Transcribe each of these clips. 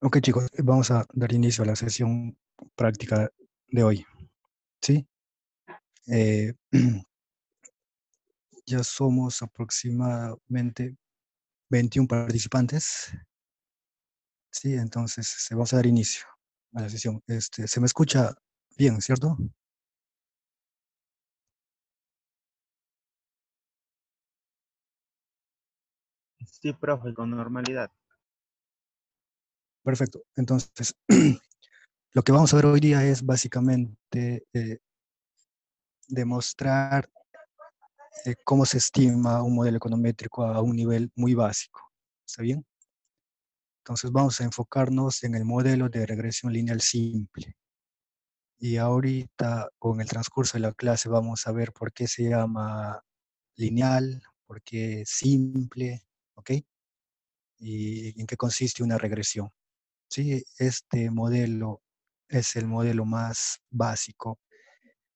Ok, chicos, vamos a dar inicio a la sesión práctica de hoy. ¿Sí? Eh, ya somos aproximadamente 21 participantes. Sí, entonces vamos a dar inicio a la sesión. ¿Se me escucha bien, cierto? Sí, profe, con normalidad. Perfecto. Entonces, lo que vamos a ver hoy día es básicamente demostrar cómo se estima un modelo econométrico a un nivel muy básico. ¿Está bien? Entonces vamos a enfocarnos en el modelo de regresión lineal simple. Y ahorita, o en el transcurso de la clase, vamos a ver por qué se llama lineal, por qué simple, ¿ok? Y en qué consiste una regresión. Sí, este modelo es el modelo más básico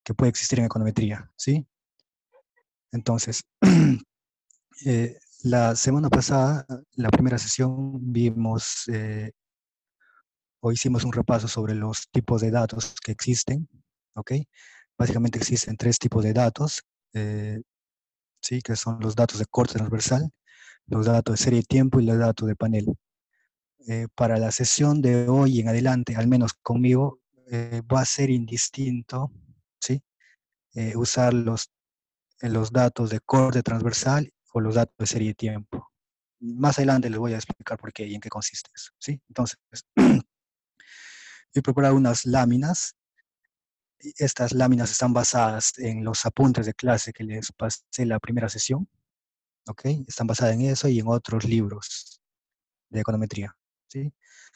que puede existir en econometría, ¿sí? Entonces, la semana pasada, la primera sesión, vimos o hicimos un repaso sobre los tipos de datos que existen, ¿ok? Básicamente existen tres tipos de datos, eh, ¿sí? Que son los datos de corte transversal, los datos de serie de tiempo y los datos de panel. Para la sesión de hoy en adelante, al menos conmigo, va a ser indistinto, ¿sí? Usar los datos de corte transversal o los datos de serie de tiempo. Más adelante les voy a explicar por qué y en qué consiste eso, ¿sí? Entonces, he preparado unas láminas. Estas láminas están basadas en los apuntes de clase que les pasé en la primera sesión, ¿ok? Están basadas en eso y en otros libros de econometría, ¿sí?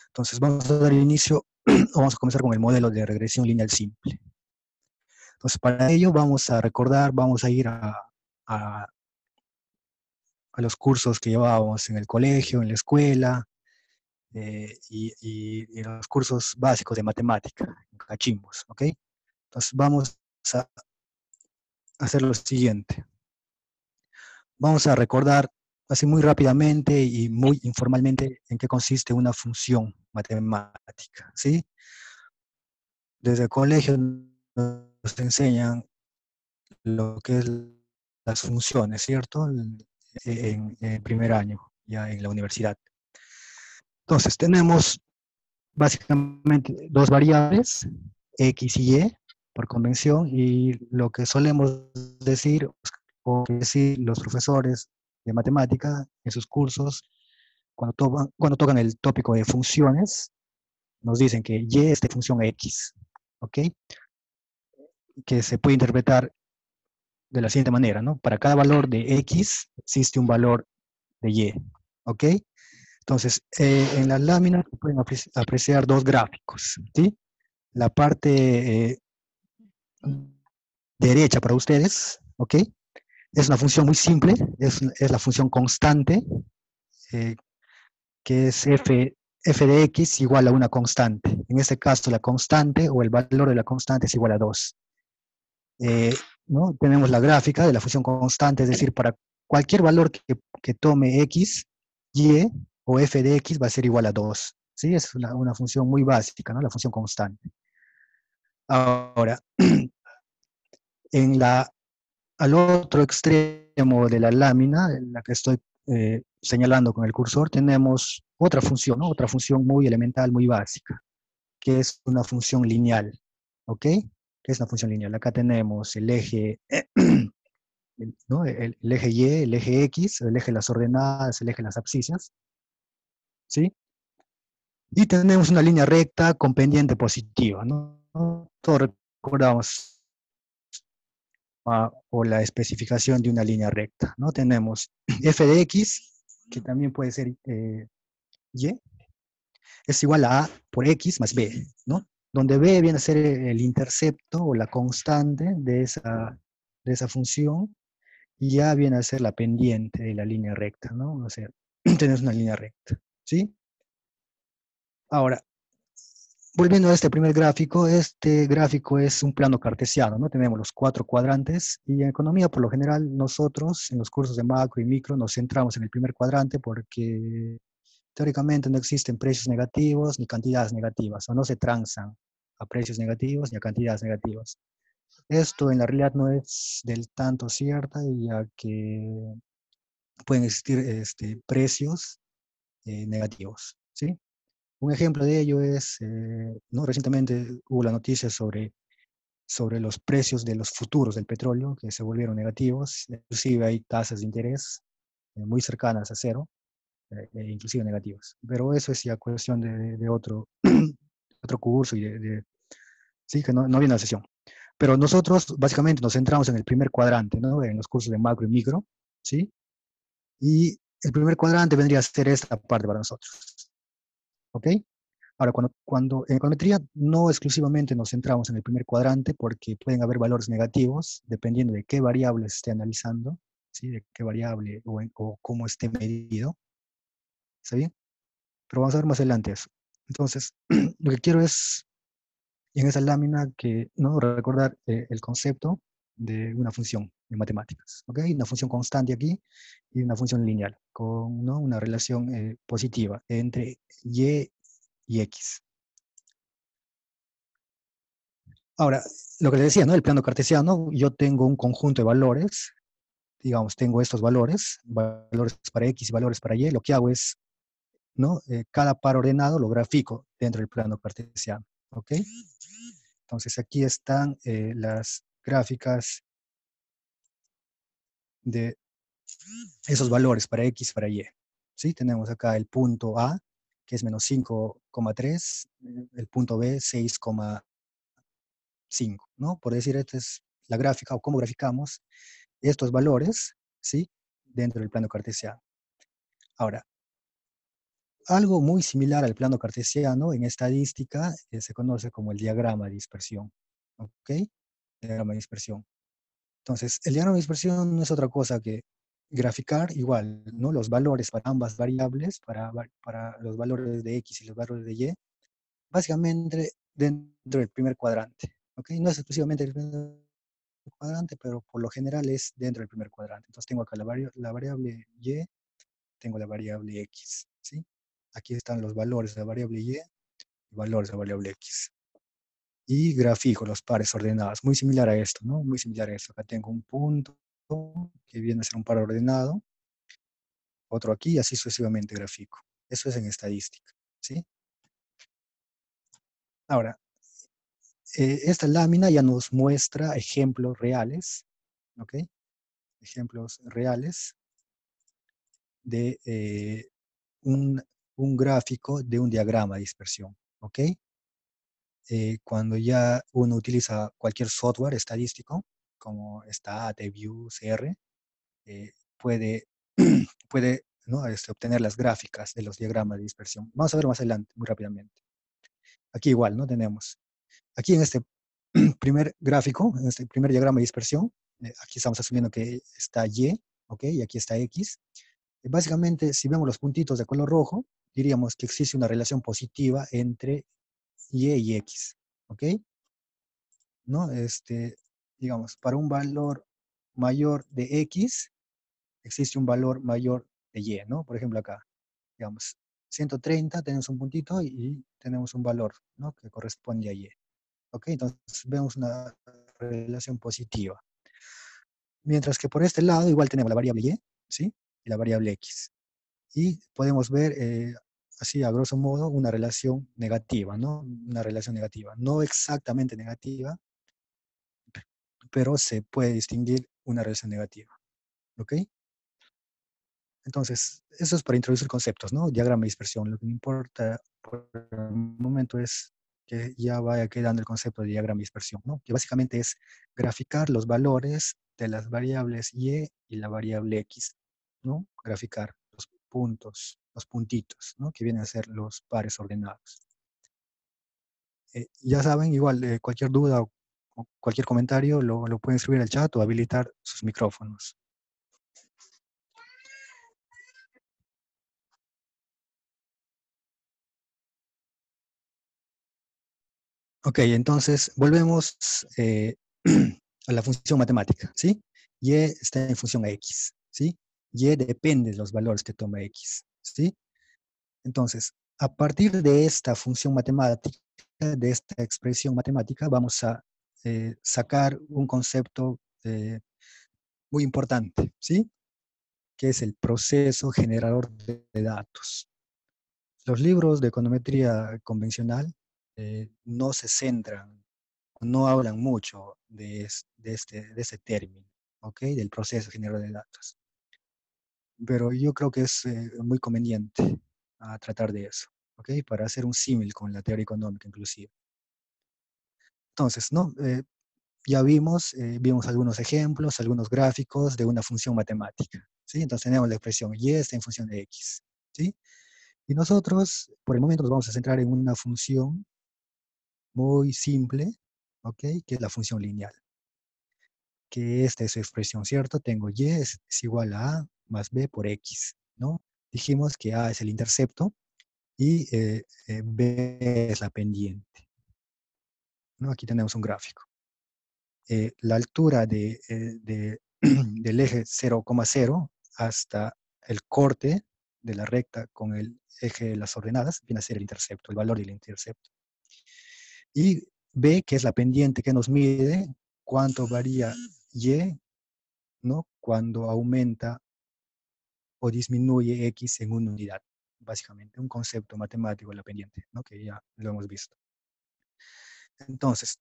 Entonces vamos a dar inicio, vamos a comenzar con el modelo de regresión lineal simple. Entonces para ello vamos a recordar, vamos a ir a, a los cursos que llevábamos en el colegio, en la escuela, y los cursos básicos de matemática, cachimbos, ¿ok? Entonces vamos a hacer lo siguiente. Vamos a recordar así muy rápidamente y muy informalmente en qué consiste una función matemática, ¿sí? Desde el colegio nos enseñan lo que es las funciones, ¿cierto? En primer año, ya en la universidad. Entonces, tenemos básicamente dos variables, X y Y, por convención, y lo que solemos decir, o decir los profesores de matemática en sus cursos, cuando tocan el tópico de funciones, nos dicen que Y es de función X, ¿ok? Que se puede interpretar de la siguiente manera, ¿no? Para cada valor de X existe un valor de Y, ¿ok? Entonces, en las láminas se pueden apreciar dos gráficos, ¿sí? La parte derecha para ustedes, ¿ok? Es una función muy simple, es la función constante, eh, que es f de x igual a una constante. En este caso, la constante o el valor de la constante es igual a 2. Eh, ¿No? Tenemos la gráfica de la función constante, es decir, para cualquier valor que tome x, y o f de x va a ser igual a 2. ¿Sí? Es una función muy básica, ¿no? La función constante. Ahora, en al otro extremo de la lámina, en la que estoy señalando con el cursor, tenemos otra función, ¿no? Otra función muy elemental, muy básica, que es una función lineal, ¿ok? Que es una función lineal. Acá tenemos el eje, ¿no? El eje Y, el eje X, el eje de las ordenadas, el eje de las abscisas, ¿sí? Y tenemos una línea recta con pendiente positiva, ¿no? Todos recordamos o la especificación de una línea recta, ¿no? Tenemos f de x, que también puede ser y, es igual a por x más b, ¿no? Donde b viene a ser el intercepto o la constante de esa función, y a viene a ser la pendiente de la línea recta, ¿no? O sea, tenés una línea recta, ¿sí? Ahora, volviendo a este primer gráfico, este gráfico es un plano cartesiano, ¿no? Tenemos los cuatro cuadrantes, y en economía, por lo general, nosotros en los cursos de macro y micro nos centramos en el primer cuadrante porque teóricamente no existen precios negativos ni cantidades negativas, o no se transan a precios negativos ni a cantidades negativas. Esto en la realidad no es del tanto cierta, ya que pueden existir precios negativos, ¿sí? Un ejemplo de ello es, ¿no? Recientemente hubo la noticia sobre los precios de los futuros del petróleo que se volvieron negativos. Inclusive hay tasas de interés muy cercanas a cero, inclusive negativas. Pero eso es ya cuestión de otro, otro curso y sí, que no viene a la sesión. Pero nosotros básicamente nos centramos en el primer cuadrante, ¿no? En los cursos de macro y micro, ¿sí? Y el primer cuadrante vendría a ser esta parte para nosotros, ¿ok? Ahora, cuando en econometría no exclusivamente nos centramos en el primer cuadrante porque pueden haber valores negativos dependiendo de qué variable se esté analizando, ¿sí? De qué variable o cómo esté medido, ¿está bien? Pero vamos a ver más adelante eso. Entonces, lo que quiero es, en esa lámina, que, ¿no? Recordar el concepto de una función en matemáticas, ¿ok? Una función constante aquí y una función lineal con, ¿no? Una relación positiva entre y y x. Ahora, lo que les decía, ¿no? El plano cartesiano, yo tengo un conjunto de valores, digamos, tengo estos valores, valores para x y valores para y. Lo que hago es, ¿no? Cada par ordenado lo grafico dentro del plano cartesiano, ¿ok? Entonces aquí están las gráficas de esos valores para x, para y. ¿Sí? Tenemos acá el punto A, que es menos 5,3, el punto B, 6,5, ¿no? Por decir, esta es la gráfica o cómo graficamos estos valores, ¿sí? Dentro del plano cartesiano. Ahora, algo muy similar al plano cartesiano en estadística se conoce como el diagrama de dispersión, ¿ok? Diagrama de dispersión. Entonces, el diagrama de dispersión no es otra cosa que graficar igual, ¿no? Los valores para ambas variables, para los valores de x y los valores de y, básicamente dentro del primer cuadrante, ¿ok? No es exclusivamente el primer cuadrante, pero por lo general es dentro del primer cuadrante. Entonces tengo acá la variable y, tengo la variable x, ¿sí? Aquí están los valores de la variable y valores de la variable x. Y grafico los pares ordenados, muy similar a esto, ¿no? Muy similar a esto. Acá tengo un punto que viene a ser un par ordenado, otro aquí, y así sucesivamente grafico. Eso es en estadística, ¿sí? Ahora, esta lámina ya nos muestra ejemplos reales, ¿ok? Ejemplos reales de un, un gráfico de un diagrama de dispersión, ¿ok? Cuando ya uno utiliza cualquier software estadístico, como STAT, View, CR, puede, puede, ¿no? Obtener las gráficas de los diagramas de dispersión. Vamos a ver más adelante, muy rápidamente. Aquí igual, ¿no? Tenemos, aquí en este primer gráfico, en este primer diagrama de dispersión, aquí estamos asumiendo que está Y, ¿ok? Y aquí está X. Básicamente, si vemos los puntitos de color rojo, diríamos que existe una relación positiva entre y x, ¿ok? ¿No? Digamos, para un valor mayor de x, existe un valor mayor de y, ¿no? Por ejemplo, acá, digamos, 130, tenemos un puntito y tenemos un valor, ¿no? Que corresponde a y, ¿ok? Entonces, vemos una relación positiva. Mientras que por este lado, igual tenemos la variable y, ¿sí? Y la variable x. Y podemos ver, así a grosso modo, una relación negativa, ¿no? Una relación negativa. No exactamente negativa, pero se puede distinguir una relación negativa, ¿ok? Entonces, eso es para introducir conceptos, ¿no? Diagrama de dispersión. Lo que me importa por el momento es que ya vaya quedando el concepto de diagrama de dispersión, ¿no? Que básicamente es graficar los valores de las variables y la variable x, ¿no? Graficar los puntos, los puntitos, ¿no? Que vienen a ser los pares ordenados. Ya saben, igual, cualquier duda o cualquier comentario lo pueden escribir al chat o habilitar sus micrófonos. Ok, entonces volvemos a la función matemática, ¿sí? Y está en función a x, ¿sí? Y depende de los valores que toma x, ¿sí? Entonces, a partir de esta función matemática, de esta expresión matemática, vamos a sacar un concepto muy importante, ¿sí? Que es el proceso generador de datos. Los libros de econometría convencional no se centran, no hablan mucho de este término, ¿ok? Del proceso generador de datos. Pero yo creo que es muy conveniente tratar de eso, ¿ok? Para hacer un símil con la teoría económica inclusive. Entonces, ¿no? Ya vimos algunos ejemplos, algunos gráficos de una función matemática, ¿sí? Entonces tenemos la expresión y está en función de x, ¿sí? Y nosotros, por el momento, nos vamos a centrar en una función muy simple, ¿ok? Que es la función lineal. Que esta es su expresión, ¿cierto? Tengo y es igual a más b por x, ¿no? Dijimos que a es el intercepto y b es la pendiente, ¿no? Aquí tenemos un gráfico. La altura del eje 0,0 hasta el corte de la recta con el eje de las ordenadas viene a ser el intercepto, el valor del intercepto. Y B, que es la pendiente que nos mide cuánto varía Y, ¿no? Cuando aumenta o disminuye X en una unidad. Básicamente, un concepto matemático de la pendiente, ¿no? Que ya lo hemos visto. Entonces,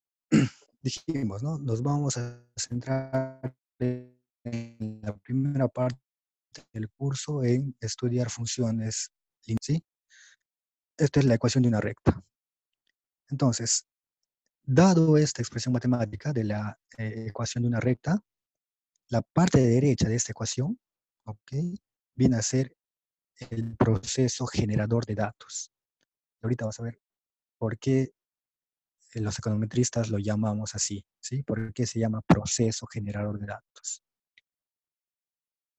dijimos, ¿no? Nos vamos a centrar en la primera parte del curso en estudiar funciones, ¿sí? Esta es la ecuación de una recta. Entonces, dado esta expresión matemática de la ecuación de una recta, la parte derecha de esta ecuación, ¿ok? Viene a ser el proceso generador de datos. Ahorita vas a ver por qué los econometristas lo llamamos así, ¿sí? ¿Por qué se llama proceso generador de datos?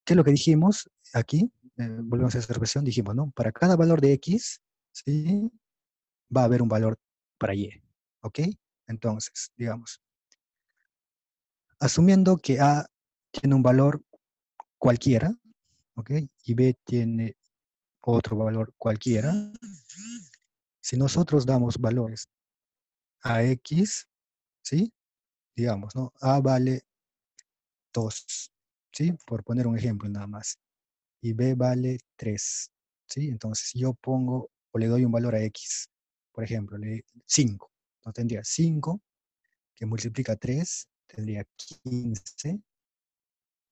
¿Qué es lo que dijimos aquí? Volvemos a esta expresión, dijimos, ¿no? Para cada valor de X, ¿sí? Va a haber un valor para Y, ¿ok? Entonces, digamos, asumiendo que A tiene un valor cualquiera, ¿ok? Y B tiene otro valor cualquiera. Si nosotros damos valores a X, ¿sí? Digamos, ¿no? A vale 2, ¿sí? Por poner un ejemplo nada más. Y B vale 3, ¿sí? Entonces yo pongo o le doy un valor a X, por ejemplo, 5. Entonces tendría 5 que multiplica 3, tendría 15,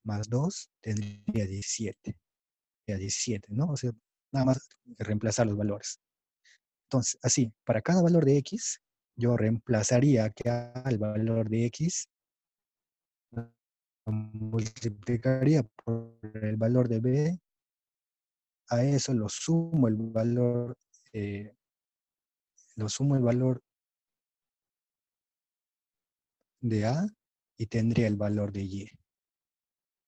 más 2, tendría 17. 17, ¿no? O sea, nada más reemplazar los valores. Entonces, así, para cada valor de X, yo reemplazaría acá el valor de X, lo multiplicaría por el valor de B, a eso eh, lo sumo el valor de A y tendría el valor de Y.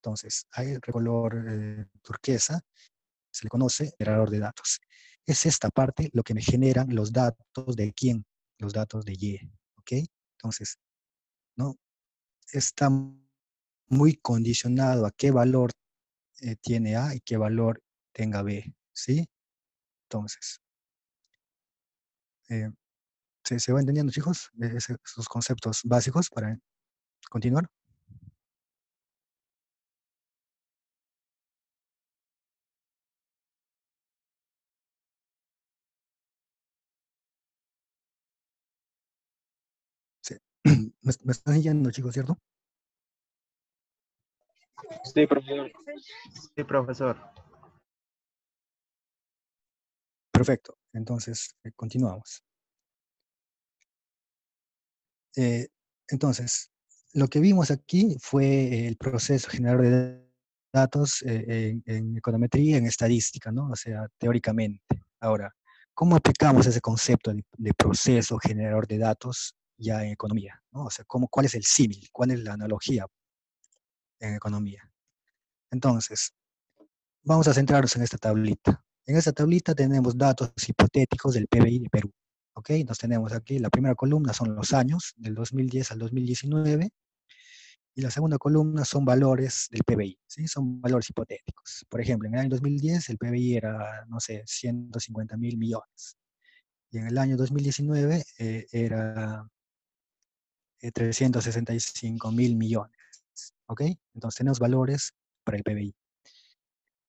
Entonces, hay el color turquesa, se le conoce generador de datos. Es esta parte lo que me generan los datos de quién, los datos de Y, ¿ok? Entonces, ¿no? Está muy condicionado a qué valor tiene A y qué valor tenga B, ¿sí? Entonces, eh, ¿se va entendiendo, chicos? Esos conceptos básicos para continuar. Sí. ¿Me están siguiendo, chicos, cierto? Sí, profesor. Sí, profesor. Perfecto. Entonces, continuamos. Entonces, lo que vimos aquí fue el proceso generador de datos en econometría, en estadística, ¿no? O sea, teóricamente. Ahora, ¿cómo aplicamos ese concepto de proceso generador de datos ya en economía, ¿no? O sea, ¿cuál es el símil? ¿Cuál es la analogía en economía? Entonces, vamos a centrarnos en esta tablita. En esta tablita tenemos datos hipotéticos del PBI de Perú. ¿Ok? Nos tenemos aquí, la primera columna son los años, del 2010 al 2019, Y la segunda columna son valores del PBI, ¿sí? Son valores hipotéticos. Por ejemplo, en el año 2010 el PBI era, no sé, 150.000 millones. Y en el año 2019 era 365.000 millones. ¿Ok? Entonces tenemos valores para el PBI.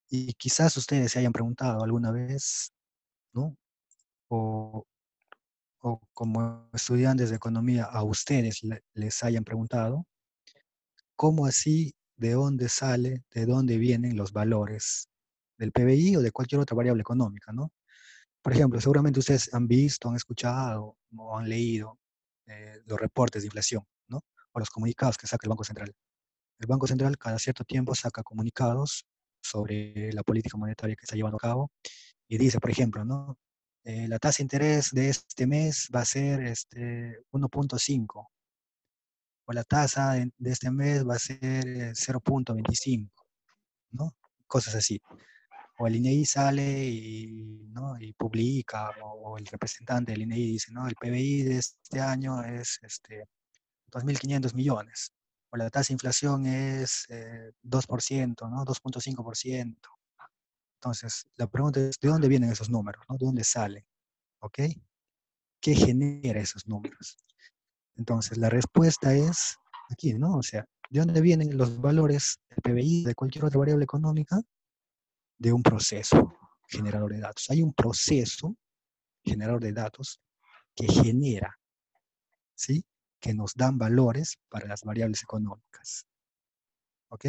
Y quizás ustedes se hayan preguntado alguna vez, ¿no? O, o como estudiantes de economía a ustedes les hayan preguntado, ¿cómo así, de dónde sale, de dónde vienen los valores del PBI o de cualquier otra variable económica, ¿no? Por ejemplo, seguramente ustedes han visto, han escuchado o han leído los reportes de inflación, ¿no? O los comunicados que saca el Banco Central. El Banco Central cada cierto tiempo saca comunicados sobre la política monetaria que está llevando a cabo y dice, por ejemplo, ¿no? La tasa de interés de este mes va a ser 1.5 o la tasa de este mes va a ser 0.25, ¿no? Cosas así. O el INEI sale y, ¿no? y publica, o el representante del INEI dice, ¿no? El PBI de este año es 2.500 millones, o la tasa de inflación es 2%, ¿no? 2.5%. Entonces, la pregunta es, ¿de dónde vienen esos números? ¿No? ¿De dónde salen? ¿Ok? ¿Qué genera esos números? Entonces, la respuesta es aquí, ¿no? O sea, ¿de dónde vienen los valores del PBI, de cualquier otra variable económica? De un proceso generador de datos. Hay un proceso generador de datos que genera, ¿sí? Que nos dan valores para las variables económicas. ¿Ok?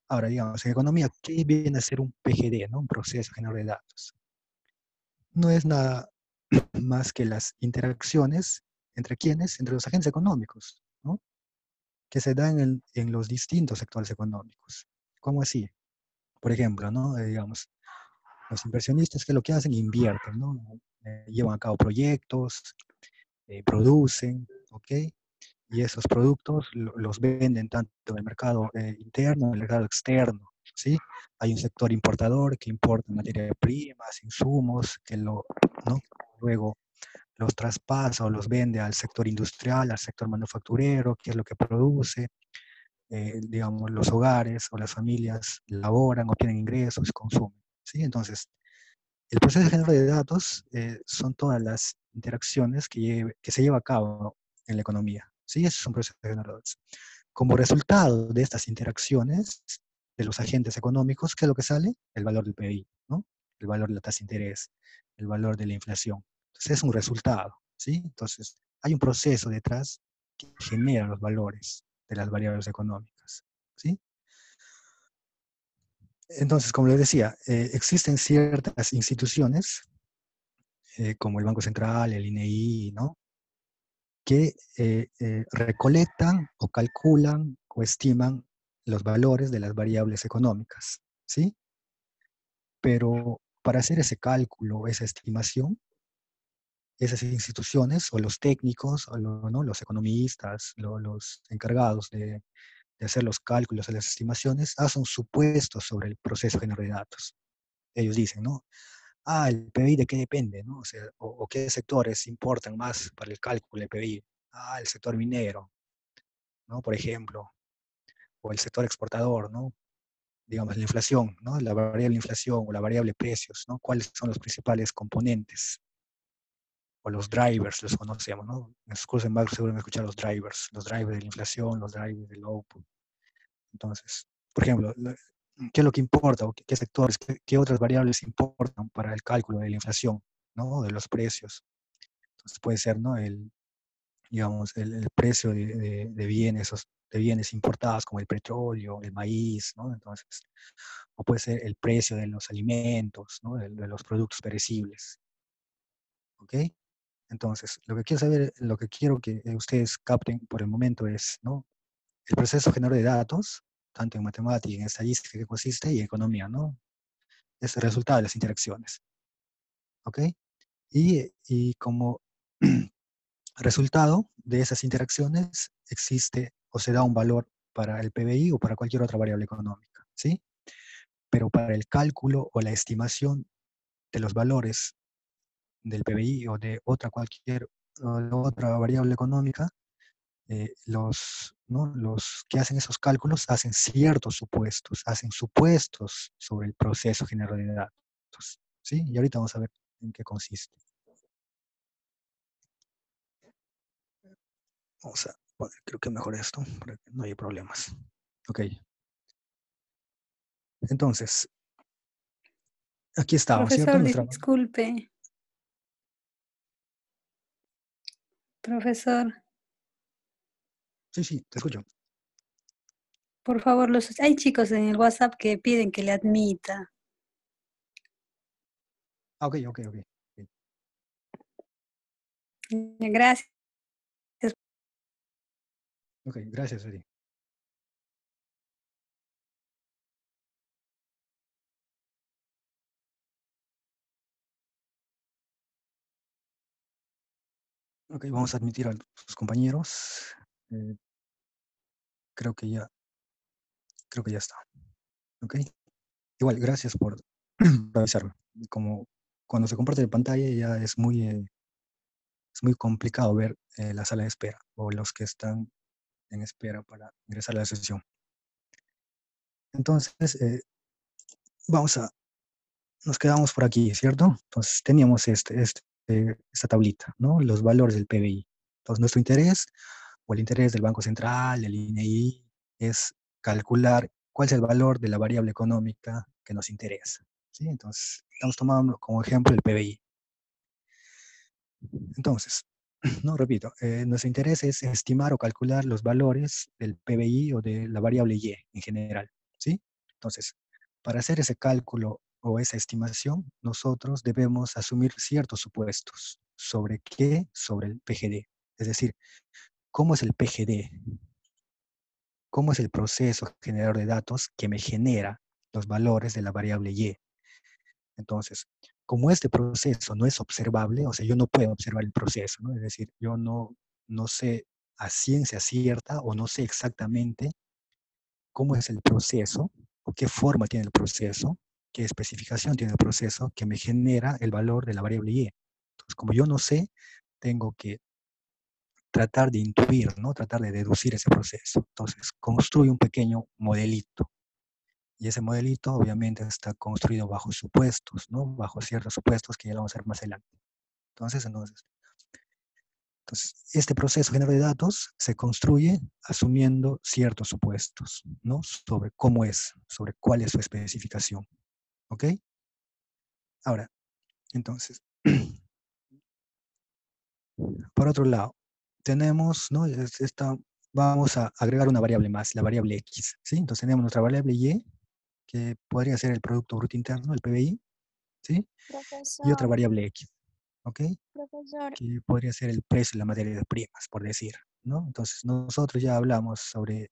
Ahora, digamos, en economía, ¿qué viene a ser un PGD, ¿no? Un proceso generador de datos? No es nada más que las interacciones entre quiénes, entre los agentes económicos, ¿no? Que se dan en los distintos sectores económicos. ¿Cómo así? Por ejemplo, ¿no? Digamos, los inversionistas que lo que hacen, invierten, ¿no? Llevan a cabo proyectos, producen, ¿ok? Y esos productos los venden tanto en el mercado interno, en el mercado externo, ¿sí? Hay un sector importador que importa materias primas, insumos, ¿no? Luego los traspasa o los vende al sector industrial, al sector manufacturero, que es lo que produce. Digamos, los hogares o las familias laboran, obtienen ingresos, consumen, ¿sí? Entonces, el proceso de género de datos son todas las interacciones que se lleva a cabo en la economía, ¿sí? Eso es un proceso de género de datos. Como resultado de estas interacciones de los agentes económicos, ¿qué es lo que sale? El valor del PIB, ¿no? El valor de la tasa de interés, el valor de la inflación. Entonces, es un resultado, ¿sí? Entonces, hay un proceso detrás que genera los valores de las variables económicas, ¿sí? Entonces, como les decía, existen ciertas instituciones, como el Banco Central, el INEI, ¿no? Que recolectan o calculan o estiman los valores de las variables económicas, ¿sí? Pero para hacer ese cálculo, esa estimación, esas instituciones o los técnicos, o ¿no? los economistas, los encargados de hacer los cálculos y las estimaciones, hacen supuestos sobre el proceso general de datos. Ellos dicen, ¿no? El PBI de qué depende, ¿no? O sea, o qué sectores importan más para el cálculo del PBI. El sector minero, ¿no? Por ejemplo, o el sector exportador, ¿no? Digamos, la inflación, ¿no? La variable inflación o la variable precios, ¿no? ¿Cuáles son los principales componentes? O los drivers, los conocemos, ¿no? En sus cursos en Marx seguro han escuchado los drivers de la inflación, los drivers del output. Entonces, por ejemplo, ¿qué es lo que importa? ¿O qué sectores, qué otras variables importan para el cálculo de la inflación, ¿no? De los precios. Entonces puede ser, ¿no? Digamos, el precio de bienes, de bienes importados como el petróleo, el maíz, ¿no? Entonces, o puede ser el precio de los alimentos, ¿no? De los productos perecibles, ¿ok? Entonces, lo que quiero saber, lo que quiero que ustedes capten por el momento es, ¿no? El proceso generador de datos, tanto en matemática, en estadística que consiste, y en economía, ¿no? Es el resultado de las interacciones, ¿ok? Y como resultado de esas interacciones existe o se da un valor para el PBI o para cualquier otra variable económica, ¿sí? Pero para el cálculo o la estimación de los valores del PBI o de otra variable económica, los ¿no? Los que hacen esos cálculos hacen ciertos supuestos, hacen supuestos sobre el proceso general de datos, ¿sí? Y ahorita vamos a ver en qué consiste. Vamos a poner, creo que mejor esto, para que no haya problemas. Ok. Entonces, aquí estamos, ¿cierto? Profesor, Nuestra... disculpe. Profesor, Sí, sí, te escucho. por favor, hay chicos en el WhatsApp que piden que le admita. Ah, ok, ok, ok. Gracias. Ok, gracias, Eddie. Ok, vamos a admitir a sus compañeros. Eh, creo que ya está. Ok. Igual, gracias por avisarme. Como cuando se comparte de pantalla ya es muy complicado ver la sala de espera o los que están en espera para ingresar a la sesión. Entonces, nos quedamos por aquí, ¿cierto? Entonces, teníamos esta tablita, ¿no? Los valores del PBI. Entonces, nuestro interés o el interés del Banco Central, del INEI, es calcular cuál es el valor de la variable económica que nos interesa, ¿sí? Entonces, estamos tomando como ejemplo el PBI. Entonces, no, repito, nuestro interés es estimar o calcular los valores del PBI o de la variable Y en general, ¿sí? Entonces, para hacer ese cálculo o esa estimación, nosotros debemos asumir ciertos supuestos. ¿Sobre qué? Sobre el PGD. Es decir, ¿cómo es el PGD? ¿Cómo es el proceso generador de datos que me genera los valores de la variable Y? Entonces, como este proceso no es observable, o sea, yo no puedo observar el proceso, ¿no? Es decir, yo no sé a ciencia cierta o no sé exactamente cómo es el proceso o qué forma tiene el proceso, qué especificación tiene el proceso que me genera el valor de la variable Y. Entonces, como yo no sé, tengo que tratar de intuir, ¿no? Tratar de deducir ese proceso. Entonces, construyo un pequeño modelito. Y ese modelito obviamente está construido bajo supuestos, ¿no? Bajo ciertos supuestos que ya lo vamos a ver más adelante. Entonces, este proceso general de datos se construye asumiendo ciertos supuestos, ¿no? Sobre cómo es, sobre cuál es su especificación. ¿Ok? Ahora, entonces, por otro lado, tenemos, ¿no? Vamos a agregar una variable más, la variable X, ¿sí? Entonces tenemos nuestra variable Y, que podría ser el Producto Bruto Interno, el PBI, ¿sí? Y otra Profesor, variable X, ¿ok? profesor, Que podría ser el precio de las materias primas, por decir, ¿no? Entonces, nosotros ya hablamos sobre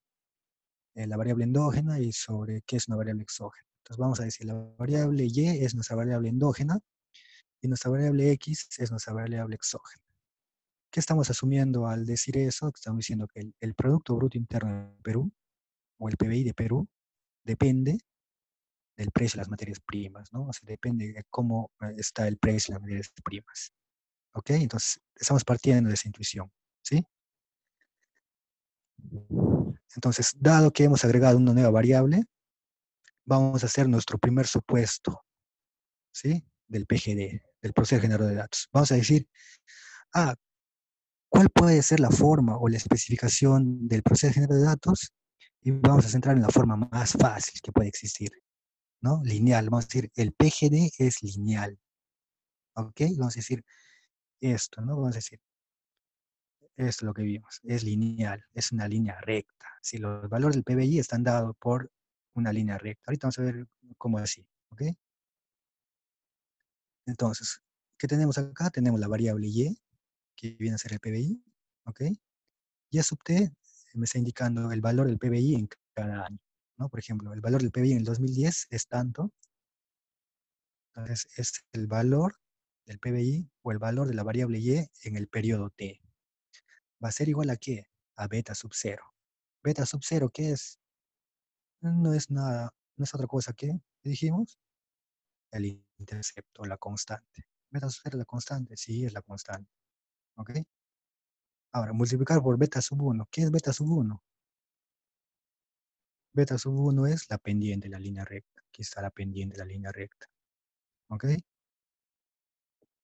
la variable endógena y sobre qué es una variable exógena. Entonces, vamos a decir, la variable Y es nuestra variable endógena y nuestra variable X es nuestra variable exógena. ¿Qué estamos asumiendo al decir eso? Estamos diciendo que el Producto Bruto Interno de Perú, o el PBI de Perú, depende del precio de las materias primas, ¿no? O sea, depende de cómo está el precio de las materias primas. ¿Ok? Entonces, estamos partiendo de esa intuición, ¿sí? Entonces, dado que hemos agregado una nueva variable, vamos a hacer nuestro primer supuesto, ¿sí? Del PGD, del proceso generador de datos. Vamos a decir, ah, ¿cuál puede ser la forma o la especificación del proceso generador de datos? Y vamos a centrar en la forma más fácil que puede existir, ¿no? Lineal. Vamos a decir, el PGD es lineal, ¿ok? Vamos a decir esto, ¿no? Vamos a decir, esto es lo que vimos, es lineal, es una línea recta. Si los valores del PBI están dados por una línea recta. Ahorita vamos a ver cómo así, ¿ok? Entonces, ¿qué tenemos acá? Tenemos la variable Y, que viene a ser el PBI, ¿ok? Y a sub t me está indicando el valor del PBI en cada año, ¿no? Por ejemplo, el valor del PBI en el 2010 es tanto, entonces es el valor del PBI o el valor de la variable Y en el periodo t. ¿Va a ser igual a qué? A beta sub 0. Beta sub 0, ¿qué es? No es nada, no es otra cosa que, ¿qué dijimos? El intercepto, la constante. Beta sub 0 es la constante, sí, es la constante, ¿ok? Ahora, multiplicar por beta sub 1. ¿Qué es beta sub 1? Beta sub 1 es la pendiente de la línea recta. Aquí está la pendiente de la línea recta. ¿Ok?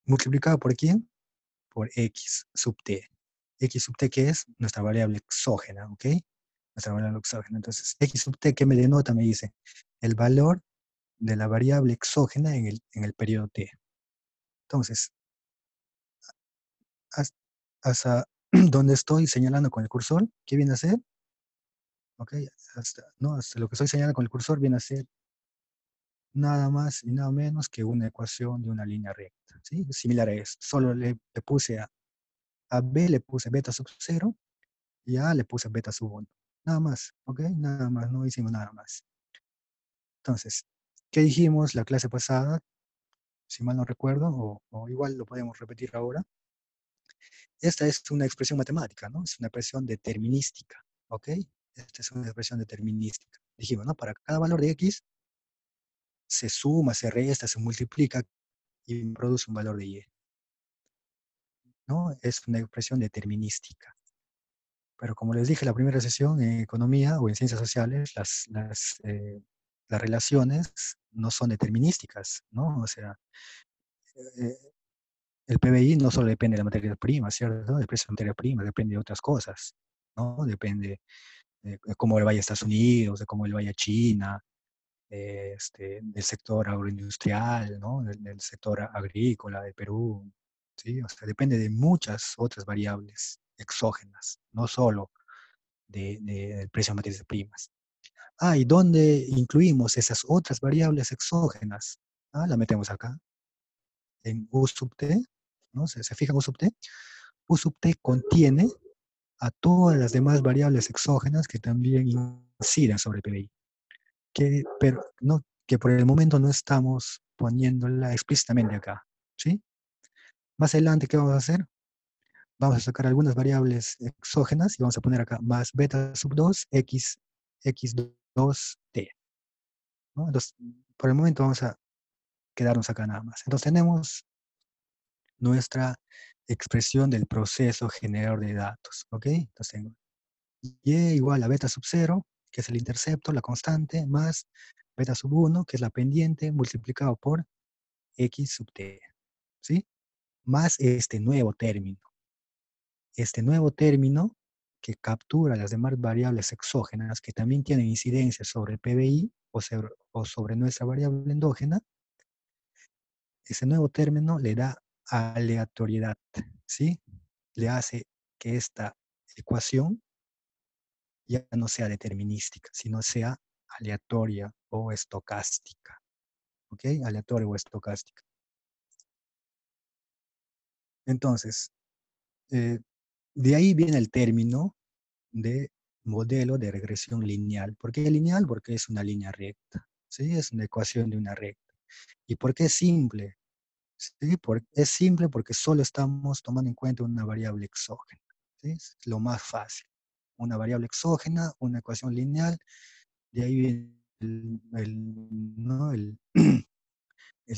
¿Multiplicado por quién? Por x sub t. X sub t, que es nuestra variable exógena, ¿ok? Nuestra variable exógena. Entonces, x sub t, ¿qué me denota? Me dice el valor de la variable exógena en el periodo t. Entonces, hasta donde estoy señalando con el cursor, ¿qué viene a ser? ¿Ok? Hasta lo que estoy señalando con el cursor viene a ser nada más y nada menos que una ecuación de una línea recta, ¿sí? Similar a esto. Solo le puse a B le puse beta sub 0 y a le puse beta sub 1. Nada más, ¿ok? Nada más, no hicimos nada más. Entonces, ¿qué dijimos la clase pasada? Si mal no recuerdo, o igual lo podemos repetir ahora. Esta es una expresión matemática, ¿no? Es una expresión determinística, ¿ok? Esta es una expresión determinística. Dijimos, ¿no? Para cada valor de x, se suma, se resta, se multiplica y produce un valor de y, ¿no? Es una expresión determinística. Pero como les dije en la primera sesión, en economía o en ciencias sociales, las relaciones no son determinísticas, ¿no? O sea, eh, el PBI no solo depende de la materia prima, ¿cierto? El precio de la materia prima depende de otras cosas, ¿no? Depende de cómo le vaya a Estados Unidos, de cómo le vaya a China, del sector agroindustrial, ¿no? Del sector agrícola de Perú, ¿sí? O sea, depende de muchas otras variables exógenas, no solo del precio de materias primas. Ah, ¿y dónde incluimos esas otras variables exógenas? Ah, la metemos acá, en U sub t, ¿no? ¿Se fijan U sub t? U sub t contiene a todas las demás variables exógenas que también inciden sobre el PBI, pero no, que por el momento no estamos poniéndola explícitamente acá, ¿sí? Más adelante, ¿qué vamos a hacer? Vamos a sacar algunas variables exógenas y vamos a poner acá más beta sub 2 x2t, ¿no? Entonces, por el momento vamos a quedarnos acá nada más. Entonces tenemos nuestra expresión del proceso generador de datos, ¿ok? Entonces tengo y igual a beta sub 0, que es el intercepto, la constante, más beta sub 1, que es la pendiente, multiplicado por x sub t, ¿sí? Más este nuevo término. Este nuevo término que captura las demás variables exógenas que también tienen incidencia sobre el PBI o sobre nuestra variable endógena, ese nuevo término le da aleatoriedad, ¿sí? Le hace que esta ecuación ya no sea determinística, sino sea aleatoria o estocástica, ¿ok? Aleatoria o estocástica. Entonces, de ahí viene el término de modelo de regresión lineal. ¿Por qué lineal? Porque es una línea recta, ¿sí? Es una ecuación de una recta. ¿Y por qué es simple? ¿Sí? Es simple porque solo estamos tomando en cuenta una variable exógena, ¿sí? Es lo más fácil. Una variable exógena, una ecuación lineal, de ahí viene ¿no? el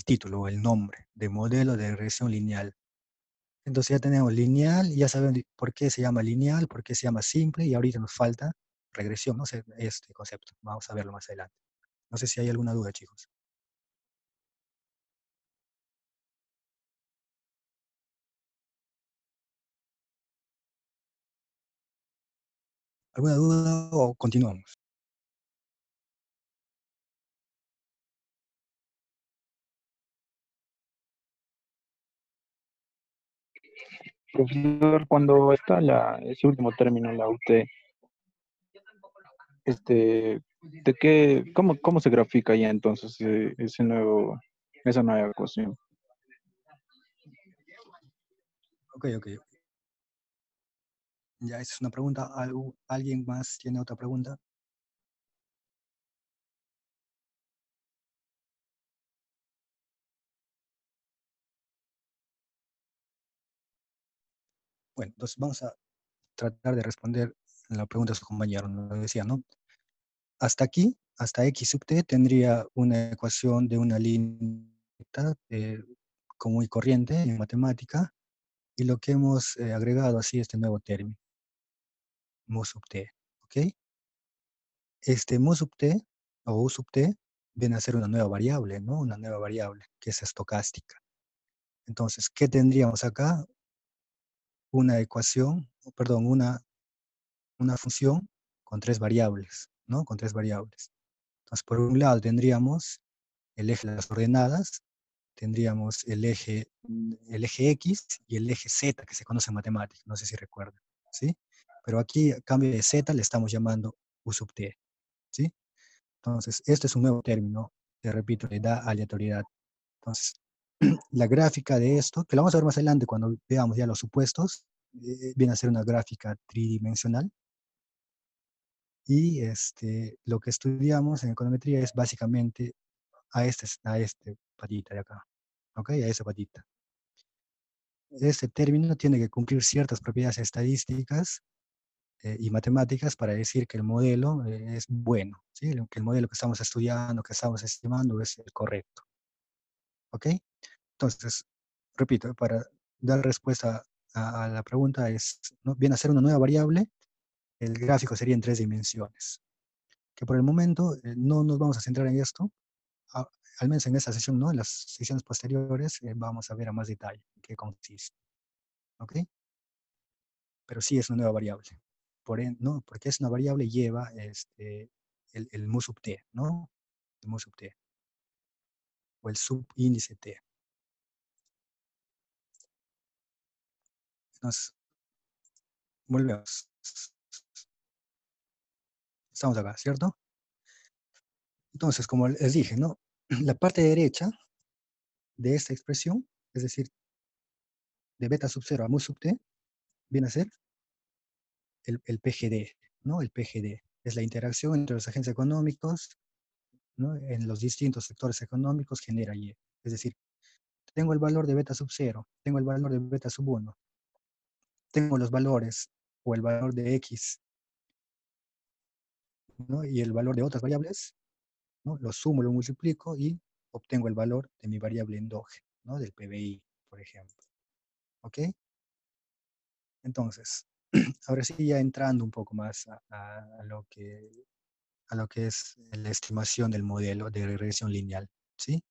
título o el nombre de modelo de regresión lineal. Entonces ya tenemos lineal, ya saben por qué se llama lineal, por qué se llama simple, y ahorita nos falta regresión, no sé, este concepto. Vamos a verlo más adelante. No sé si hay alguna duda, chicos. ¿Alguna duda o continuamos? Profesor, cuando está ese último término, la UT, cómo se grafica ya entonces esa nueva ecuación? Ok, ok. Ya, esa es una pregunta. ¿Alguien más tiene otra pregunta? Bueno, entonces vamos a tratar de responder la pregunta de su compañero. Nos decía, ¿no? Hasta aquí, hasta x sub t, tendría una ecuación de una línea común y corriente en matemática, y lo que hemos agregado así este nuevo término, mu sub t, ¿ok? Este mu sub t o u sub t viene a ser una nueva variable, ¿no? Una nueva variable que es estocástica. Entonces, ¿qué tendríamos acá? Una ecuación, perdón, una función con tres variables, ¿no? Con tres variables. Entonces, por un lado tendríamos el eje de las ordenadas, tendríamos el eje X y el eje Z, que se conoce en matemáticas, no sé si recuerdan, ¿sí? Pero aquí, a cambio de Z, le estamos llamando U sub T, ¿sí? Entonces, este es un nuevo término, te repito, le da aleatoriedad. Entonces, la gráfica de esto, que lo vamos a ver más adelante cuando veamos ya los supuestos, viene a ser una gráfica tridimensional. Y lo que estudiamos en econometría es básicamente a este patita de acá, ¿ok? A esa patita. Este término tiene que cumplir ciertas propiedades estadísticas y matemáticas para decir que el modelo es bueno, ¿sí? Que el modelo que estamos estudiando, que estamos estimando es el correcto, ¿ok? Entonces, repito, para dar respuesta a la pregunta ¿no? Viene a ser una nueva variable, el gráfico sería en 3 dimensiones, que por el momento no nos vamos a centrar en esto, a- al menos en esta sesión, ¿no? En las sesiones posteriores vamos a ver a más detalle en qué consiste, ¿ok? Pero sí es una nueva variable. ¿No? Porque es una variable lleva el mu sub t, ¿no? El mu sub t, o el subíndice t. Entonces, volvemos. Estamos acá, ¿cierto? Entonces, como les dije, ¿no? La parte derecha de esta expresión, es decir, de beta sub 0 a mu sub t, viene a ser el PGD, ¿no? El PGD es la interacción entre los agentes económicos, ¿no? En los distintos sectores económicos genera Y. Es decir, tengo el valor de beta sub 0, tengo el valor de beta sub 1, tengo los valores o el valor de X, ¿no? Y el valor de otras variables, ¿no? Lo sumo, lo multiplico y obtengo el valor de mi variable endógena, ¿no? Del PBI, por ejemplo. ¿Ok? Entonces, ahora sí ya entrando un poco más a lo que es la estimación del modelo de regresión lineal, ¿sí?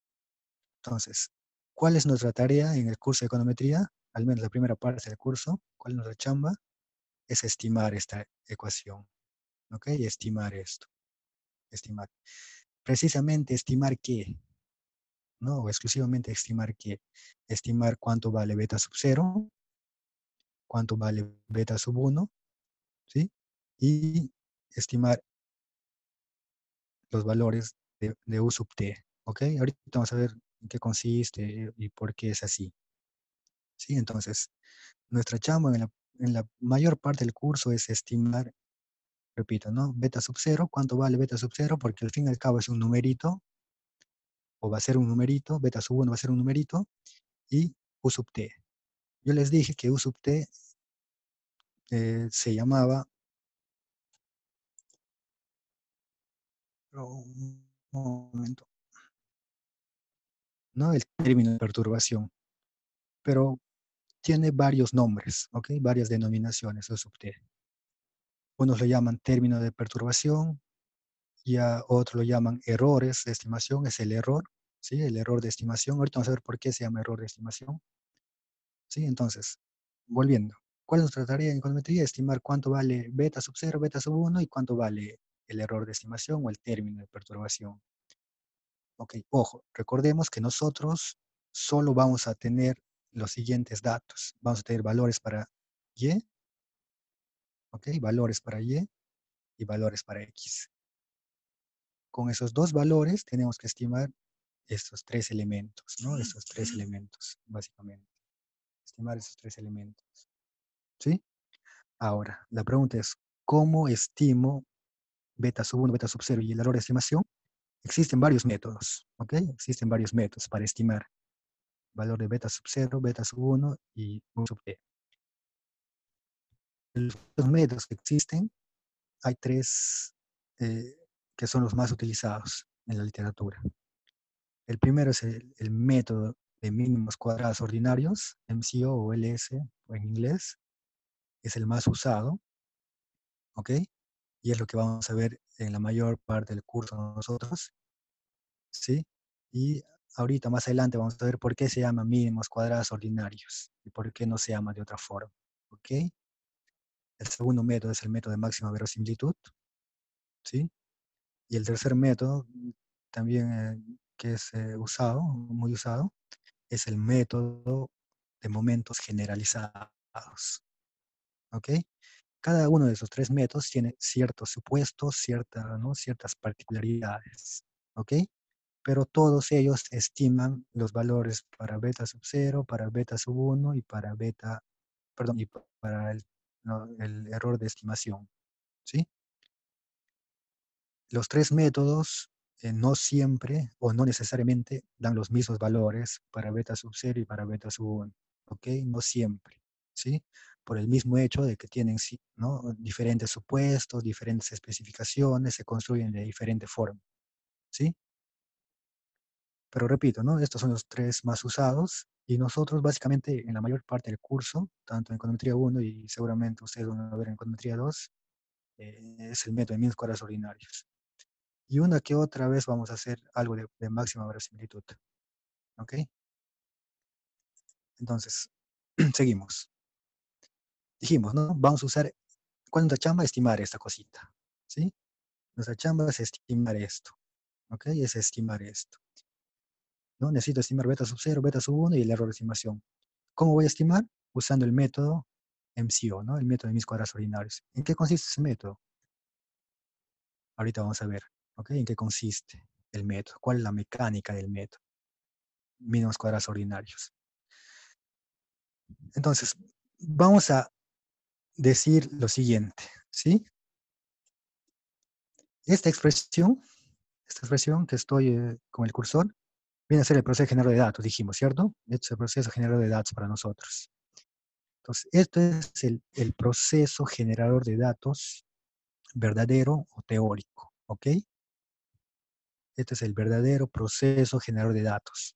Entonces, ¿cuál es nuestra tarea en el curso de econometría? Al menos la primera parte del curso, ¿cuál es nuestra chamba? Es estimar esta ecuación, ¿ok? Y estimar esto, estimar. Precisamente estimar qué, ¿no? O exclusivamente estimar qué. Estimar cuánto vale beta sub 0, cuánto vale beta sub 1, ¿sí? Y estimar los valores de U sub t, ¿ok? Ahorita vamos a ver en qué consiste y por qué es así, ¿sí? Entonces, nuestra chamba en la mayor parte del curso es estimar, repito, ¿no? Beta sub 0, ¿cuánto vale beta sub 0? Porque al fin y al cabo es un numerito, o va a ser un numerito, beta sub 1 va a ser un numerito, y U sub t. Yo les dije que U sub t se llamaba, un momento, ¿no? El término de perturbación, pero tiene varios nombres, ¿ok? Varias denominaciones U sub t. Unos lo llaman término de perturbación, y a otros lo llaman errores de estimación, es el error, ¿sí? El error de estimación. Ahorita vamos a ver por qué se llama error de estimación, ¿sí? Entonces, volviendo. ¿Cuál es nuestra tarea en econometría? Estimar cuánto vale beta sub 0, beta sub 1 y cuánto vale el error de estimación o el término de perturbación. Ok, ojo, recordemos que nosotros solo vamos a tener los siguientes datos. Vamos a tener valores para Y, ok, valores para Y y valores para X. Con esos dos valores tenemos que estimar estos tres elementos, ¿no? Estos tres elementos, básicamente. Estimar esos tres elementos, ¿sí? Ahora, la pregunta es, ¿cómo estimo beta sub 1, beta sub 0 y el error de estimación? Existen varios métodos, ¿ok? Existen varios métodos para estimar valor de beta sub 0, beta sub 1 y U sub t. Los métodos que existen, hay tres que son los más utilizados en la literatura. El primero es el método de mínimos cuadrados ordinarios, MCO o LS en inglés, es el más usado, ¿ok? Y es lo que vamos a ver en la mayor parte del curso nosotros, ¿sí? Y ahorita más adelante vamos a ver por qué se llama mínimos cuadrados ordinarios y por qué no se llama de otra forma, ¿ok? El segundo método es el método de máxima verosimilitud, ¿sí? Y el tercer método, también que es usado, muy usado, es el método de momentos generalizados, ¿ok? Cada uno de esos tres métodos tiene ciertos supuestos, ¿no? Ciertas particularidades, ¿ok? Pero todos ellos estiman los valores para beta sub 0, para beta sub 1 y para beta, perdón, y para no, el error de estimación, ¿sí? Los tres métodos no siempre o no necesariamente dan los mismos valores para beta sub 0 y para beta sub 1, ¿ok? No siempre, ¿sí? Por el mismo hecho de que tienen, ¿no? diferentes supuestos, diferentes especificaciones, se construyen de diferente forma, ¿sí? Pero repito, ¿no? Estos son los tres más usados y nosotros básicamente en la mayor parte del curso, tanto en econometría 1 y seguramente ustedes van a ver en econometría 2, es el método de mínimos cuadrados ordinarios. Y una que otra vez vamos a hacer algo de máxima verosimilitud. ¿Ok? Entonces, seguimos. Dijimos, ¿no? Vamos a usar, ¿cuál es nuestra chamba? Estimar esta cosita. ¿Sí? Nuestra chamba es estimar esto. ¿Ok? Es estimar esto. ¿No? Necesito estimar beta sub 0, beta sub 1 y el error de estimación. ¿Cómo voy a estimar? Usando el método MCO, ¿no? El método de mis cuadrados ordinarios. ¿En qué consiste ese método? Ahorita vamos a ver, ¿ok? ¿En qué consiste el método? ¿Cuál es la mecánica del método? Mínimos cuadrados ordinarios. Entonces, vamos a decir lo siguiente, ¿sí? Esta expresión que estoy con el cursor, viene a ser el proceso generador de datos, dijimos, ¿cierto? Este es el proceso generador de datos para nosotros. Entonces, esto es el proceso generador de datos verdadero o teórico, ¿ok? Este es el verdadero proceso generador de datos.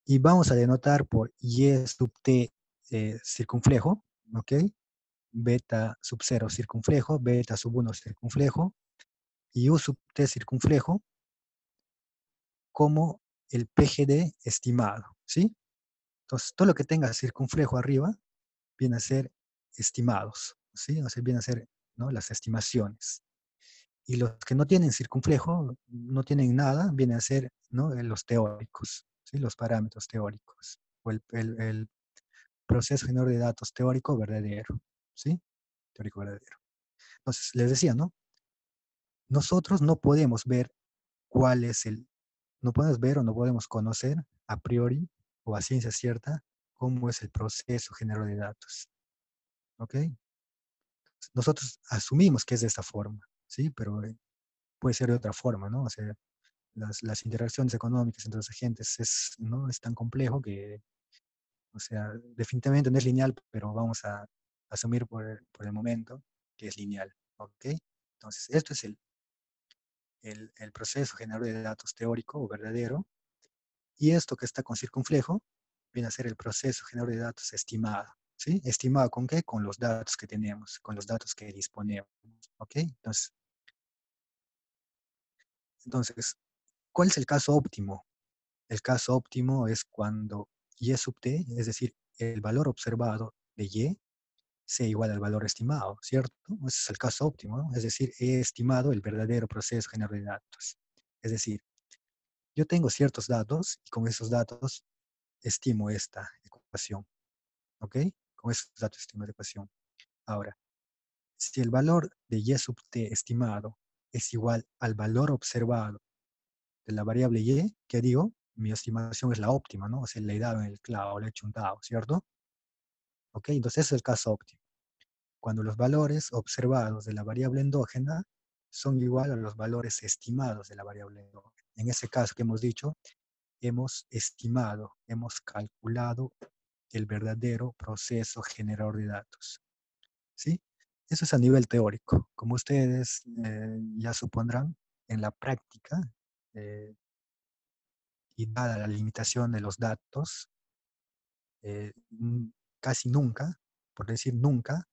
Y vamos a denotar por y sub t circunflejo, ¿ok? Beta sub 0 circunflejo, beta sub 1 circunflejo, y U sub t circunflejo como el PGD estimado, ¿sí? Entonces, todo lo que tenga circunflejo arriba viene a ser estimados, ¿sí? O sea, viene a ser, ¿no? Las estimaciones. Y los que no tienen circunflejo, no tienen nada, vienen a ser, ¿no? Los teóricos, ¿sí? Los parámetros teóricos, o el proceso generador de datos teórico verdadero, ¿sí? Teórico verdadero. Entonces, les decía, ¿no? Nosotros no podemos ver cuál es no podemos ver o no podemos conocer a priori o a ciencia cierta cómo es el proceso generador de datos. ¿Ok? Nosotros asumimos que es de esta forma, ¿sí? Pero puede ser de otra forma, ¿no? O sea, las interacciones económicas entre los agentes ¿no? es tan complejo que, o sea, definitivamente no es lineal, pero vamos a asumir por el momento que es lineal, ¿ok? Entonces, esto es el proceso generador de datos teórico o verdadero. Y esto que está con circunflejo viene a ser el proceso generador de datos estimado. ¿Sí? ¿Estimado con qué? Con los datos que tenemos, con los datos que disponemos. ¿Ok? Entonces, ¿cuál es el caso óptimo? El caso óptimo es cuando y sub t, es decir, el valor observado de y, sea igual al valor estimado, ¿cierto? Ese es el caso óptimo, ¿no? Es decir, he estimado el verdadero proceso generador de datos. Es decir, yo tengo ciertos datos y con esos datos estimo esta ecuación. ¿Ok? Con esos datos estimo la ecuación. Ahora, si el valor de y sub t estimado es igual al valor observado de la variable y, ¿qué digo? Mi estimación es la óptima, ¿no? O sea, le he dado en el clavo, le he chuntado, ¿cierto? ¿Ok? Entonces ese es el caso óptimo. Cuando los valores observados de la variable endógena son igual a los valores estimados de la variable endógena. En ese caso que hemos dicho, hemos estimado, hemos calculado el verdadero proceso generador de datos. ¿Sí? Eso es a nivel teórico. Como ustedes ya supondrán, en la práctica, eh, y dada la limitación de los datos, casi nunca, por decir nunca,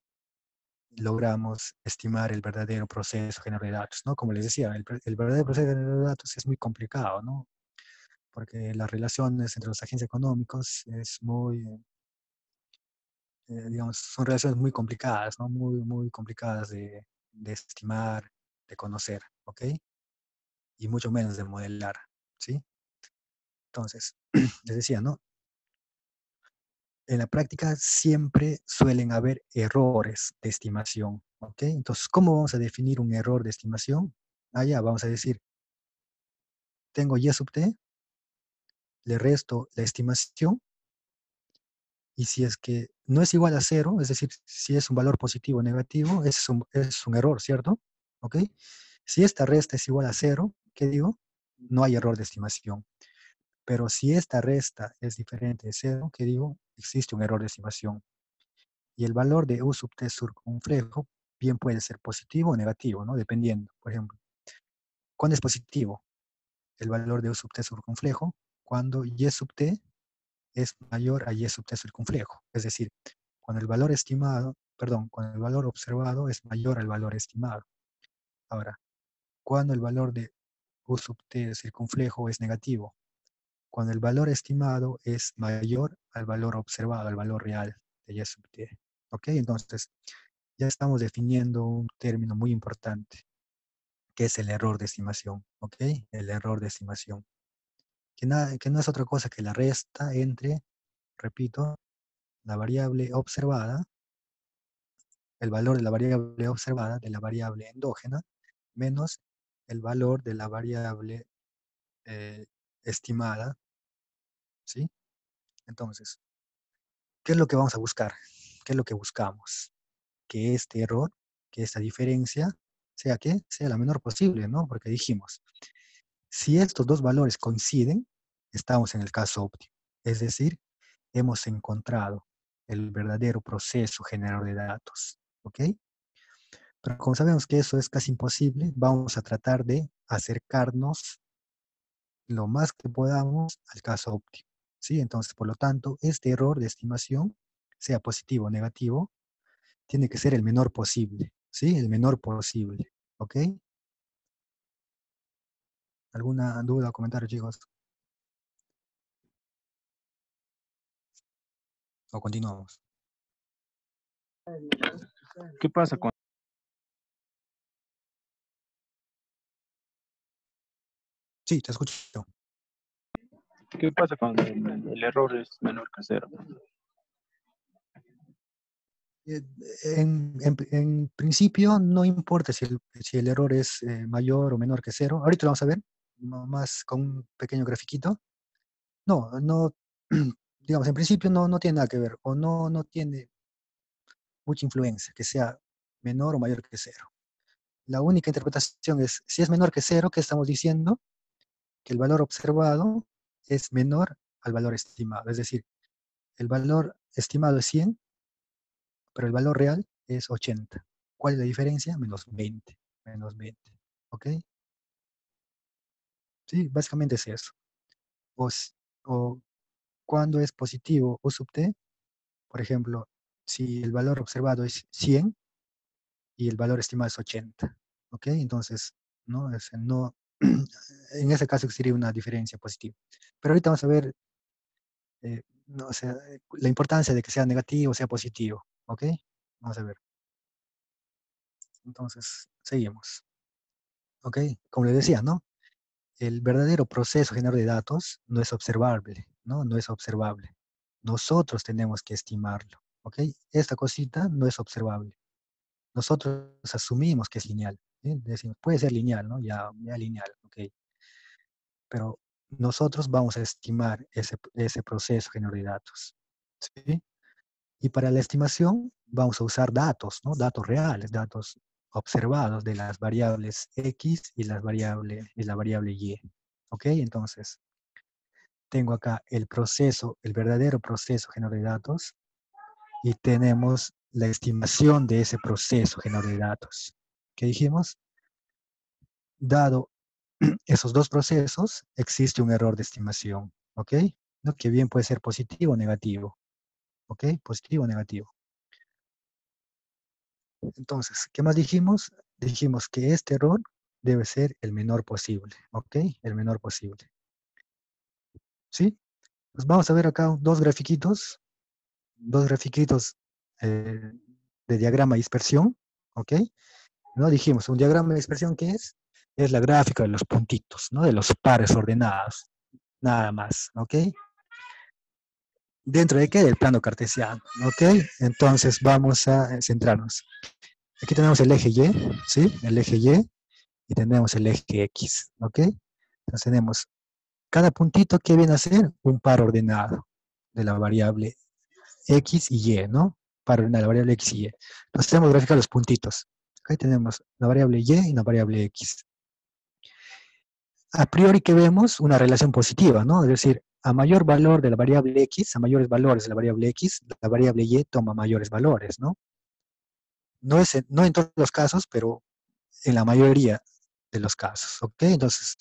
logramos estimar el verdadero proceso generador de datos, ¿no? Como les decía, el verdadero proceso generador de datos es muy complicado, ¿no? Porque las relaciones entre los agentes económicos es muy, digamos, son relaciones muy complicadas, ¿no? Muy complicadas de estimar, de conocer, ¿ok? Y mucho menos de modelar, ¿sí? Entonces, les decía, ¿no? En la práctica siempre suelen haber errores de estimación, ¿ok? Entonces, ¿cómo vamos a definir un error de estimación? Allá vamos a decir, tengo y sub t, le resto la estimación, y si es que no es igual a cero, es decir, si es un valor positivo o negativo, es un error, ¿cierto? ¿Ok? Si esta resta es igual a cero, ¿qué digo? No hay error de estimación. Pero si esta resta es diferente de cero, ¿qué digo? Existe un error de estimación. Y el valor de U sub t circunflejo bien puede ser positivo o negativo, ¿no? Dependiendo. Por ejemplo, ¿cuándo es positivo el valor de U sub t circunflejo? Cuando y sub t es mayor a y sub t circunflejo. Es decir, cuando el valor estimado, perdón, cuando el valor observado es mayor al valor estimado. Ahora, cuando el valor de U sub t circunflejo es negativo, cuando el valor estimado es mayor al valor observado, al valor real de y sub t. ¿Ok? Entonces, ya estamos definiendo un término muy importante, que es el error de estimación. ¿Ok? El error de estimación. Que no es otra cosa que la resta entre, repito, la variable observada, el valor de la variable observada, de la variable endógena, menos el valor de la variable estimada, ¿sí? Entonces, ¿qué es lo que vamos a buscar? ¿Qué es lo que buscamos? Que este error, que esta diferencia, sea ¿qué? Sea la menor posible, ¿no? Porque dijimos, si estos dos valores coinciden, estamos en el caso óptimo. Es decir, hemos encontrado el verdadero proceso generador de datos, ¿ok? Pero como sabemos que eso es casi imposible, vamos a tratar de acercarnos lo más que podamos al caso óptimo, ¿sí? Entonces, por lo tanto, este error de estimación, sea positivo o negativo, tiene que ser el menor posible, ¿sí? El menor posible, ¿ok? ¿Alguna duda o comentario, chicos? ¿O continuamos? ¿Qué pasa cuando, Sí, te escucho. qué pasa cuando el error es menor que cero? Eh, en principio no importa si el error es mayor o menor que cero. Ahorita lo vamos a ver más con un pequeño grafiquito. No, digamos, en principio no tiene nada que ver o no tiene mucha influencia, que sea menor o mayor que cero. La única interpretación es, si es menor que cero, ¿qué estamos diciendo? Que el valor observado es menor al valor estimado. Es decir, el valor estimado es 100, pero el valor real es 80. ¿Cuál es la diferencia? Menos 20. Menos 20. ¿Ok? Sí, básicamente es eso. O, o cuando es positivo U sub t, por ejemplo, si el valor observado es 100 y el valor estimado es 80. ¿Ok? Entonces, no, en ese caso sería una diferencia positiva. Pero ahorita vamos a ver no, o sea, la importancia de que sea negativo o sea positivo. ¿Ok? Vamos a ver. Entonces, seguimos. ¿Ok? Como les decía, ¿no? El verdadero proceso generador de datos no es observable, ¿no? No es observable. Nosotros tenemos que estimarlo, ¿ok? Esta cosita no es observable. Nosotros asumimos que es lineal, ¿sí? Decimos, puede ser lineal, ¿no? Ya lineal, ¿ok? Pero nosotros vamos a estimar ese proceso generador de datos, ¿sí? Y para la estimación vamos a usar datos, ¿no? Datos reales, datos observados de las variables X y la variable Y. ¿Ok? Entonces, tengo acá el verdadero proceso generador de datos y tenemos la estimación de ese proceso generador de datos. ¿Qué dijimos? Dado esos dos procesos, existe un error de estimación. ¿Ok? ¿No? Que bien puede ser positivo o negativo. ¿Ok? Positivo o negativo. Entonces, ¿qué más dijimos? Dijimos que este error debe ser el menor posible, ¿ok? El menor posible, ¿sí? Pues vamos a ver acá dos grafiquitos eh, de diagrama de dispersión, ¿ok? ¿No? Dijimos, un diagrama de dispersión, ¿qué es? Es la gráfica de los puntitos, ¿no? De los pares ordenados, nada más, ¿ok? ¿Dentro de qué? Del plano cartesiano, ¿ok? Entonces vamos a centrarnos. Aquí tenemos el eje Y, ¿sí? El eje Y, y tenemos el eje X, ¿ok? Entonces tenemos cada puntito que viene a ser un par ordenado de la variable X y Y, ¿no? Par ordenado de la variable X y Y. Entonces tenemos graficar los puntitos. Ahí tenemos la variable Y y la variable X. A priori que vemos una relación positiva, ¿no? Es decir, a mayor valor de la variable X, a mayores valores de la variable X, la variable Y toma mayores valores, ¿no? No en todos los casos, pero en la mayoría de los casos, ¿ok? Entonces,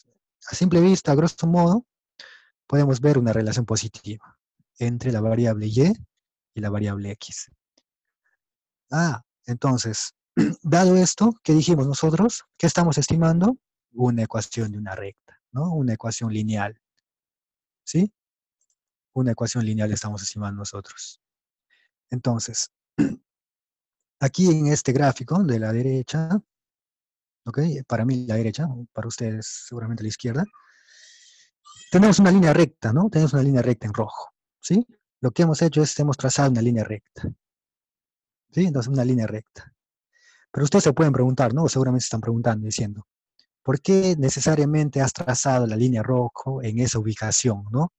a simple vista, a grosso modo, podemos ver una relación positiva entre la variable y la variable X. Entonces, dado esto, ¿qué dijimos nosotros? ¿Qué estamos estimando? Una ecuación de una recta, ¿no? Una ecuación lineal, ¿sí? Una ecuación lineal estamos estimando nosotros. Entonces, aquí en este gráfico de la derecha, ¿ok? Para mí la derecha, para ustedes seguramente la izquierda, tenemos una línea recta, ¿no? Tenemos una línea recta en rojo, ¿sí? Lo que hemos hecho es, hemos trazado una línea recta, ¿sí? Entonces, una línea recta. Pero ustedes se pueden preguntar, ¿no? O seguramente se están preguntando, diciendo, ¿por qué necesariamente has trazado la línea rojo en esa ubicación, ¿no?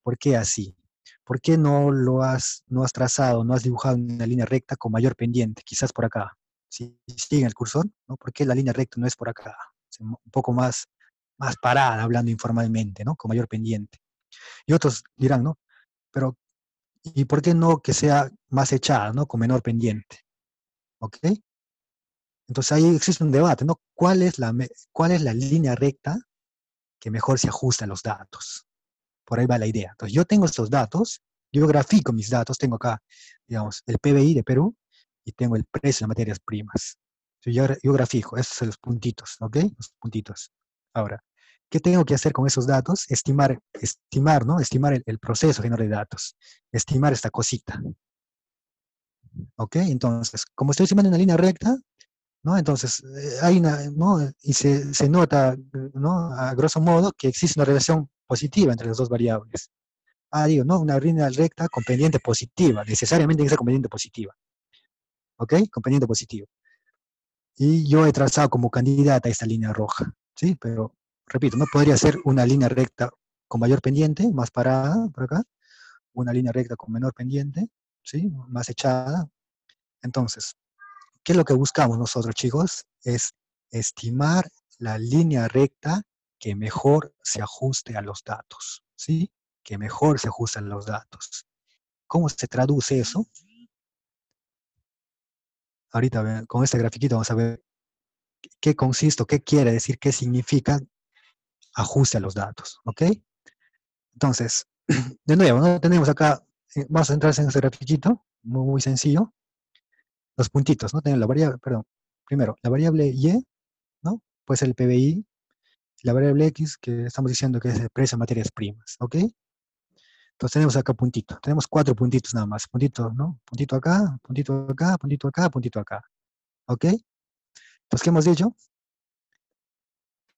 ¿Por qué así? ¿Por qué no has trazado, no has dibujado una línea recta con mayor pendiente? Quizás por acá. Si siguen el cursor, ¿no? ¿Por qué la línea recta no es por acá? Un poco más parada, hablando informalmente, ¿no? Con mayor pendiente. Y otros dirán, ¿no? Pero, ¿y por qué no que sea más echada, ¿no? Con menor pendiente. ¿Ok? Entonces ahí existe un debate, ¿no? ¿Cuál es la línea recta que mejor se ajusta a los datos? Por ahí va la idea. Entonces yo tengo estos datos, yo grafico mis datos, tengo acá, digamos, el PBI de Perú y tengo el precio de materias primas. Entonces yo grafico, esos son los puntitos, ¿ok? Los puntitos. Ahora, ¿qué tengo que hacer con esos datos? Estimar, ¿no? Estimar el proceso general de datos. Estimar esta cosita, ¿ok? Entonces, como estoy estimando una línea recta, ¿no? Entonces, hay una, ¿no? Y se nota, ¿no? A grosso modo, que existe una relación positiva entre las dos variables. Digo, ¿no? Una línea recta con pendiente positiva, necesariamente tiene que ser con pendiente positiva, ¿ok? Con pendiente positivo. Y yo he trazado como candidata esta línea roja, ¿sí? Pero, repito, no podría ser una línea recta con mayor pendiente, más parada por acá, una línea recta con menor pendiente, ¿sí? Más echada. Entonces, ¿qué es lo que buscamos nosotros, chicos? Es estimar la línea recta que mejor se ajuste a los datos, ¿sí? Que mejor se ajuste a los datos. ¿Cómo se traduce eso? Ahorita con este grafiquito vamos a ver qué consiste, qué quiere decir, qué significa ajuste a los datos, ¿ok? Entonces, de nuevo, ¿no? Tenemos acá, vamos a centrarse en este grafiquito, muy sencillo, los puntitos, ¿no? Tenemos la variable, perdón, primero, la variable Y, ¿no? Puede ser el PBI, la variable X, que estamos diciendo que es el precio de materias primas, ¿ok? Entonces tenemos acá puntito, tenemos 4 puntitos nada más, puntito, ¿no? Puntito acá, puntito acá, puntito acá, puntito acá, ¿ok? Entonces, ¿qué hemos dicho?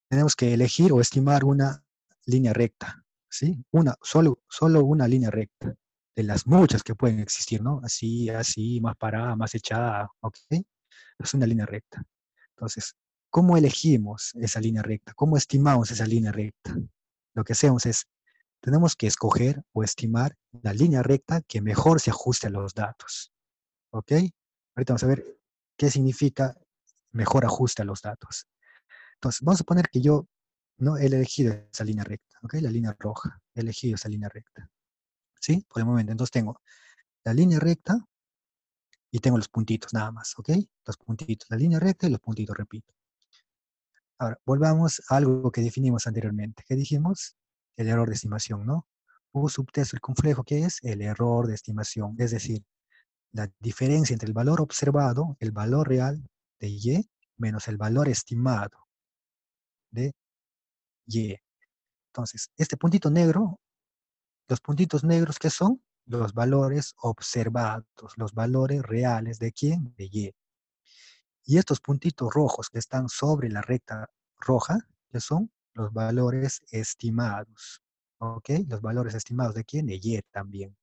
Tenemos que elegir o estimar una línea recta, ¿sí? Solo una línea recta, de las muchas que pueden existir, ¿no? Así, así, más parada, más echada, ¿ok? Es una línea recta. Entonces, ¿cómo elegimos esa línea recta? ¿Cómo estimamos esa línea recta? Lo que hacemos es, tenemos que escoger o estimar la línea recta que mejor se ajuste a los datos, ¿ok? Ahorita vamos a ver qué significa mejor ajuste a los datos. Entonces, vamos a poner que yo no he elegido esa línea recta, ¿ok? La línea roja, he elegido esa línea recta, ¿sí? Por el momento, entonces tengo la línea recta y tengo los puntitos nada más, ¿ok? Los puntitos, la línea recta y los puntitos, repito. Ahora, volvamos a algo que definimos anteriormente. ¿Qué dijimos? El error de estimación, ¿no? U subtexto el complejo, ¿qué es? El error de estimación, es decir, la diferencia entre el valor observado, el valor real de Y, menos el valor estimado de Y. Entonces, este puntito negro, los puntitos negros, ¿qué son? Los valores observados, los valores reales de quién? De Y. Y estos puntitos rojos que están sobre la recta roja, ¿qué son? Los valores estimados. ¿Ok? Los valores estimados de quién? De Y también.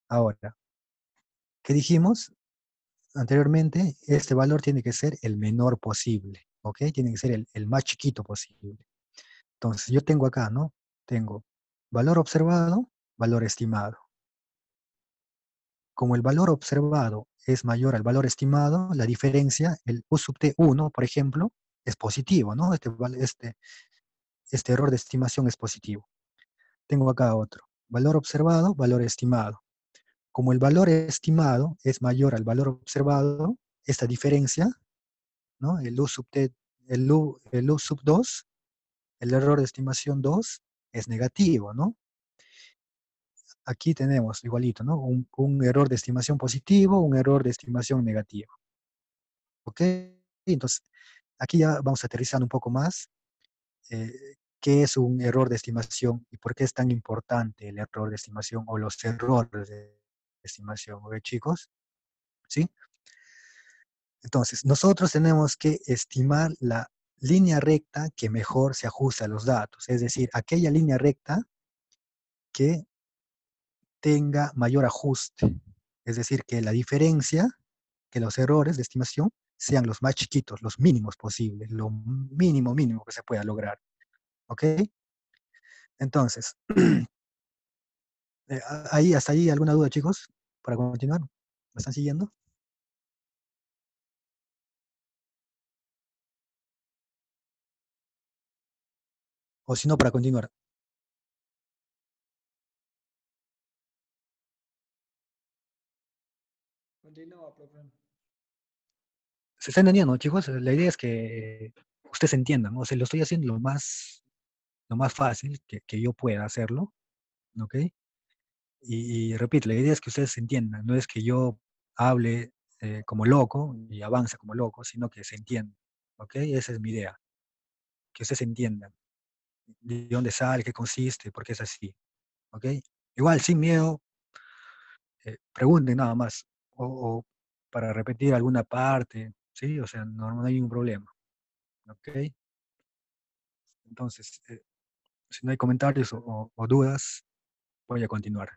Ahora, ¿qué dijimos anteriormente? Este valor tiene que ser el menor posible. ¿Ok? Tiene que ser el más chiquito posible. Entonces, yo tengo acá, ¿no? Tengo valor observado, valor estimado. Como el valor observado es mayor al valor estimado, la diferencia, el U sub T1, por ejemplo, es positivo, ¿no? Este error de estimación es positivo. Tengo acá otro. Valor observado, valor estimado. Como el valor estimado es mayor al valor observado, esta diferencia, ¿no? El U sub 2, el error de estimación 2, es negativo, ¿no? Aquí tenemos igualito, ¿no? Un error de estimación positivo, un error de estimación negativo. ¿Ok? Entonces, aquí ya vamos aterrizando un poco más. eh, ¿Qué es un error de estimación y por qué es tan importante el error de estimación o los errores de estimación? ¿Ok, chicos? ¿Sí? Entonces, nosotros tenemos que estimar la línea recta que mejor se ajusta a los datos, es decir, aquella línea recta que tenga mayor ajuste, es decir, que la diferencia, que los errores de estimación sean los más chiquitos, los mínimos posibles, lo mínimo que se pueda lograr. ¿Ok? Entonces, ahí, hasta ahí, ¿alguna duda, chicos? Para continuar. ¿Me están siguiendo? O si no, para continuar. Continúa, profe. ¿Se está entendiendo, chicos? La idea es que ustedes entiendan, ¿no? O sea, lo estoy haciendo lo más fácil que yo pueda hacerlo, ¿ok? Y repito, la idea es que ustedes entiendan, no es que yo hable como loco y avance como loco, sino que se entienda, ¿ok? Esa es mi idea, que ustedes entiendan de dónde sale, qué consiste, por qué es así, ¿ok? Igual, sin miedo, pregunten nada más, o para repetir alguna parte, ¿sí? O sea, no hay ningún problema, ¿ok? Entonces, si no hay comentarios o dudas, voy a continuar.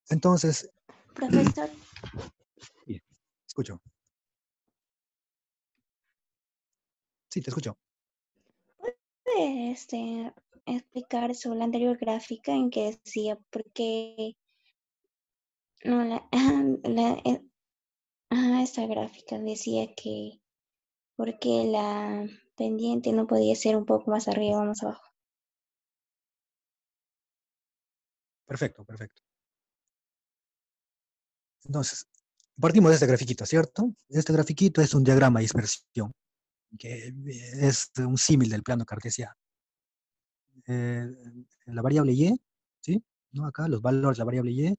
Entonces, Profesor, sí, escucho. Sí, te escucho. ¿puede explicar sobre la anterior gráfica en que decía por qué no esta gráfica decía que por qué la pendiente no podía ser un poco más arriba o más abajo? Perfecto, perfecto. Entonces, partimos de este grafiquito, ¿cierto? Este grafiquito es un diagrama de dispersión, que es un símil del plano cartesiano. Eh, la variable y, ¿sí? ¿No? Acá los valores de la variable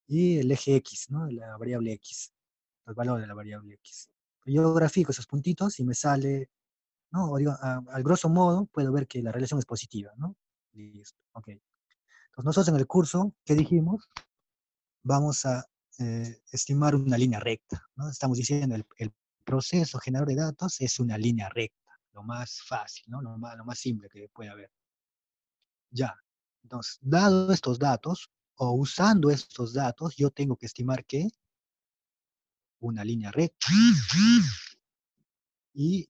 y el eje x, ¿no? La variable x, los valores de la variable x. Yo grafico esos puntitos y me sale, ¿no? O digo, al grosso modo, puedo ver que la relación es positiva, ¿no? Listo, ok. Entonces, nosotros en el curso, ¿qué dijimos? Vamos a estimar una línea recta, ¿no? Estamos diciendo el proceso generador de datos es una línea recta, lo más fácil, ¿no? Lo más simple que puede haber. Ya. Entonces, dado estos datos, o usando estos datos, yo tengo que estimar que una línea recta. Y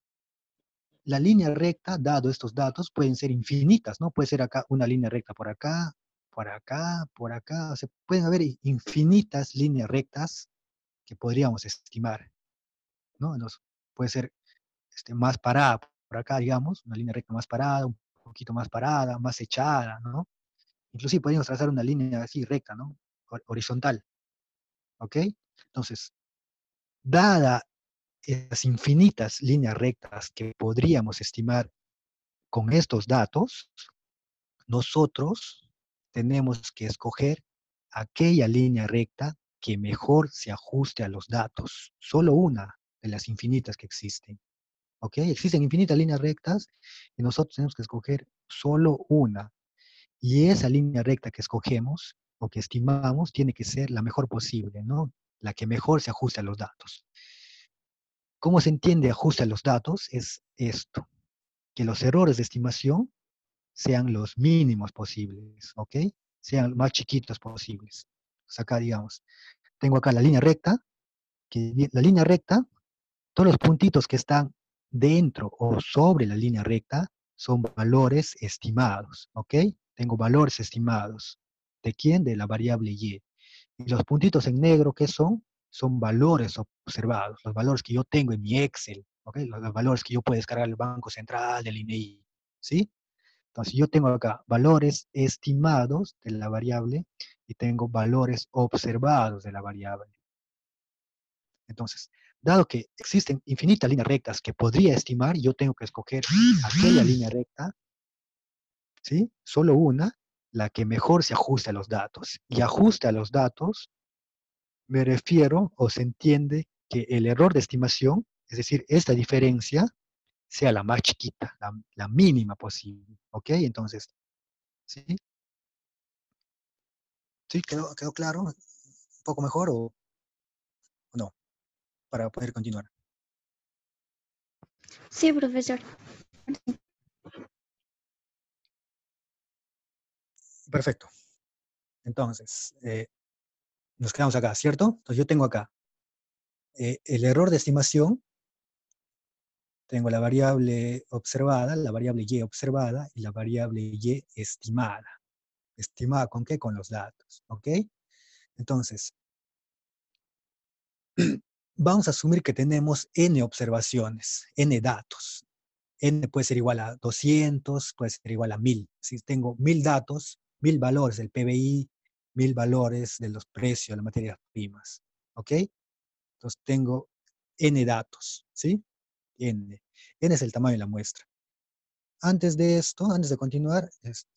la línea recta, dado estos datos, pueden ser infinitas, ¿no? Puede ser acá una línea recta por acá, por acá, por acá. O sea, pueden haber infinitas líneas rectas que podríamos estimar, ¿no? Entonces, puede ser más parada por acá, digamos, una línea recta más parada, un poquito más parada, más echada, ¿no? Inclusive podríamos trazar una línea así recta, ¿no? Horizontal, ¿ok? Entonces, dada esas infinitas líneas rectas que podríamos estimar con estos datos, nosotros tenemos que escoger aquella línea recta que mejor se ajuste a los datos. Solo una de las infinitas que existen. ¿Ok? Existen infinitas líneas rectas y nosotros tenemos que escoger solo una. Y esa línea recta que escogemos o que estimamos tiene que ser la mejor posible, ¿no? La que mejor se ajuste a los datos. ¿Cómo se entiende ajuste a los datos? Es esto, que los errores de estimación sean los mínimos posibles, ¿ok? Sean los más chiquitos posibles. Pues acá, digamos, tengo acá la línea recta, que la línea recta, todos los puntitos que están dentro o sobre la línea recta son valores estimados, ¿ok? Tengo valores estimados. ¿De quién? De la variable y. Y los puntitos en negro, ¿qué son? Son valores observados, los valores que yo tengo en mi Excel, ¿ok? Los valores que yo puedo descargar del Banco Central, del INEI, ¿sí? Entonces yo tengo acá valores estimados de la variable y tengo valores observados de la variable. Entonces, dado que existen infinitas líneas rectas que podría estimar, yo tengo que escoger aquella línea recta, ¿sí? Solo una, la que mejor se ajuste a los datos. Y ajuste a los datos, me refiero o se entiende que el error de estimación, es decir, esta diferencia, sea la más chiquita, la mínima posible. ¿Ok? Entonces, ¿sí? ¿Sí? ¿Quedó claro? ¿Un poco mejor o no? Para poder continuar. Sí, profesor. Perfecto. Entonces, nos quedamos acá, ¿cierto? Entonces yo tengo acá el error de estimación, tengo la variable observada, la variable y observada y la variable y estimada. ¿Estimada con qué? Con los datos, ¿ok? Entonces, vamos a asumir que tenemos n observaciones, n datos. N puede ser igual a 200, puede ser igual a 1000. Si tengo 1000 datos, 1000 valores del PBI, 1000 valores de los precios de las materias primas, ¿ok? Entonces tengo n datos, ¿sí? N. N es el tamaño de la muestra. Antes de esto, antes de continuar,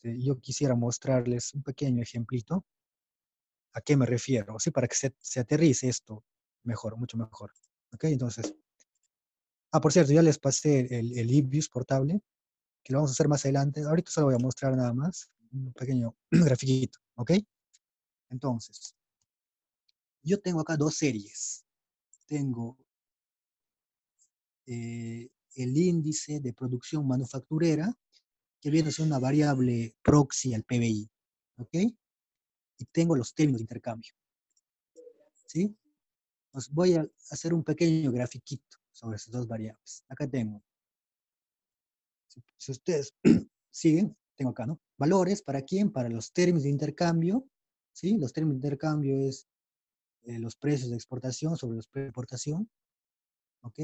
yo quisiera mostrarles un pequeño ejemplito. ¿A qué me refiero? ¿Sí? Para que se aterrice esto mejor, mucho mejor. ¿Ok? Entonces, por cierto, ya les pasé el eViews portable, que lo vamos a hacer más adelante. Ahorita solo voy a mostrar nada más, un pequeño grafiquito. ¿Ok? Entonces, yo tengo acá dos series. Tengo el índice de producción manufacturera, que viene a ser una variable proxy al PBI, ¿ok? Y tengo los términos de intercambio, ¿sí? Entonces voy a hacer un pequeño grafiquito sobre esas dos variables. Acá tengo, si ustedes siguen, tengo acá, ¿no? Valores, ¿para quién? Para los términos de intercambio, ¿sí? Los términos de intercambio es los precios de exportación sobre los precios de importación, ¿ok?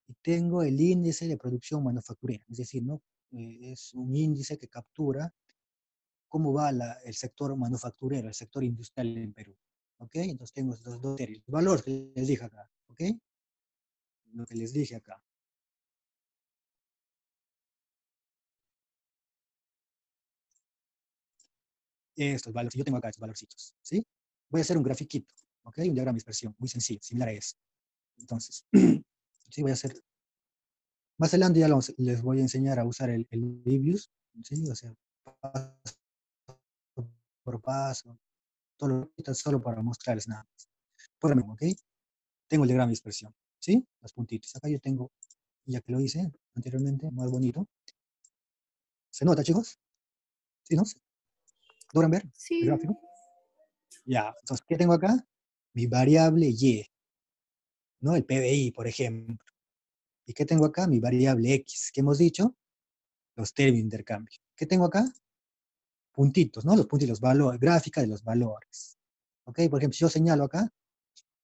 Y tengo el índice de producción manufacturera, es decir, ¿no? Es un índice que captura cómo va el sector manufacturero, el sector industrial en Perú. ¿Ok? Entonces tengo estos dos series. Los valores que les dije acá. ¿Ok? Lo que les dije acá. Estos valores, yo tengo acá estos valorcitos. ¿Sí? Voy a hacer un grafiquito. ¿Ok? Un diagrama de dispersión muy sencillo, similar a eso. Entonces, sí, voy a hacer. Más adelante ya les voy a enseñar a usar el Livius. ¿Sí? O sea, paso por paso. Solo para mostrarles nada más. Por ejemplo, ¿ok? Tengo el diagrama de dispersión. ¿Sí? Los puntitos. Acá yo tengo, ya que lo hice anteriormente, más bonito. ¿Se nota, chicos? ¿Sí, no? ¿Logran ver el Sí. gráfico? Ya, entonces, ¿qué tengo acá? Mi variable y, ¿no? El PBI, por ejemplo. ¿Y qué tengo acá? Mi variable X. ¿Qué hemos dicho? Los términos de intercambio. ¿Qué tengo acá? Puntitos, ¿no? Los puntitos, valores, gráfica de los valores. ¿Ok? Por ejemplo, si yo señalo acá,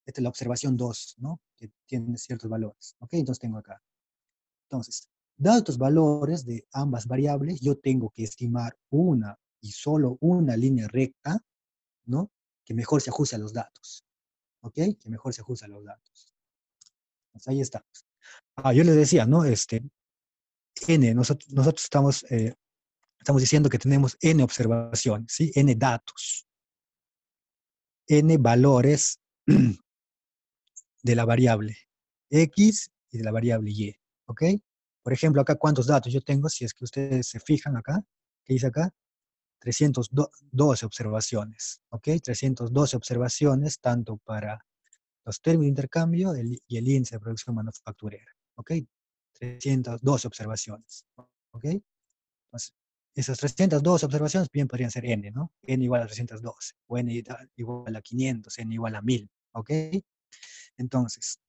esta es la observación 2, ¿no? Que tiene ciertos valores. ¿Ok? Entonces tengo acá. Entonces, dados estos valores de ambas variables, yo tengo que estimar una y solo una línea recta, ¿no? Que mejor se ajuste a los datos. ¿Ok? Que mejor se ajuste a los datos. Pues ahí estamos. Yo les decía, ¿no? N, nosotros estamos diciendo que tenemos N observaciones, ¿sí? N datos. n valores de la variable x y de la variable y, ¿ok? Por ejemplo, acá cuántos datos yo tengo, si es que ustedes se fijan acá, ¿qué dice acá? 312 observaciones, ¿ok? 312 observaciones, tanto para los términos de intercambio y el índice de producción manufacturera, ¿ok? 312 observaciones, ¿ok? Entonces, esas 312 observaciones bien podrían ser n, ¿no? N igual a 312, o n igual a 500, n igual a 1000, ¿ok? Entonces,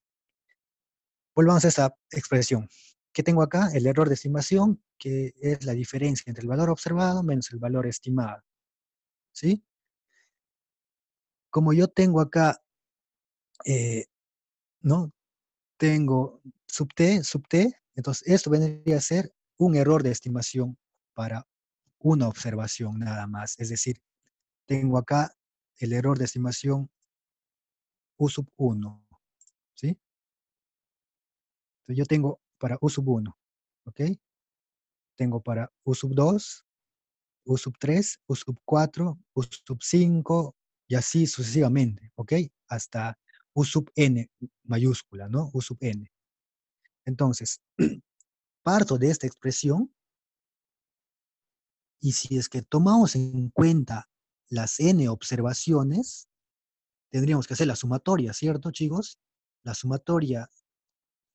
volvamos a esta expresión. ¿Qué tengo acá? El error de estimación, que es la diferencia entre el valor observado menos el valor estimado, ¿sí? Como yo tengo acá, ¿no? Tengo sub t, entonces esto vendría a ser un error de estimación para una observación nada más. Es decir, tengo acá el error de estimación U sub 1, ¿sí? Entonces yo tengo para U sub 1, ¿ok? Tengo para U sub 2, U sub 3, U sub 4, U sub 5, y así sucesivamente, ¿ok? Hasta U sub n mayúscula, ¿no? U sub n. Entonces, parto de esta expresión, y si es que tomamos en cuenta las n observaciones, tendríamos que hacer la sumatoria, ¿cierto, chicos? La sumatoria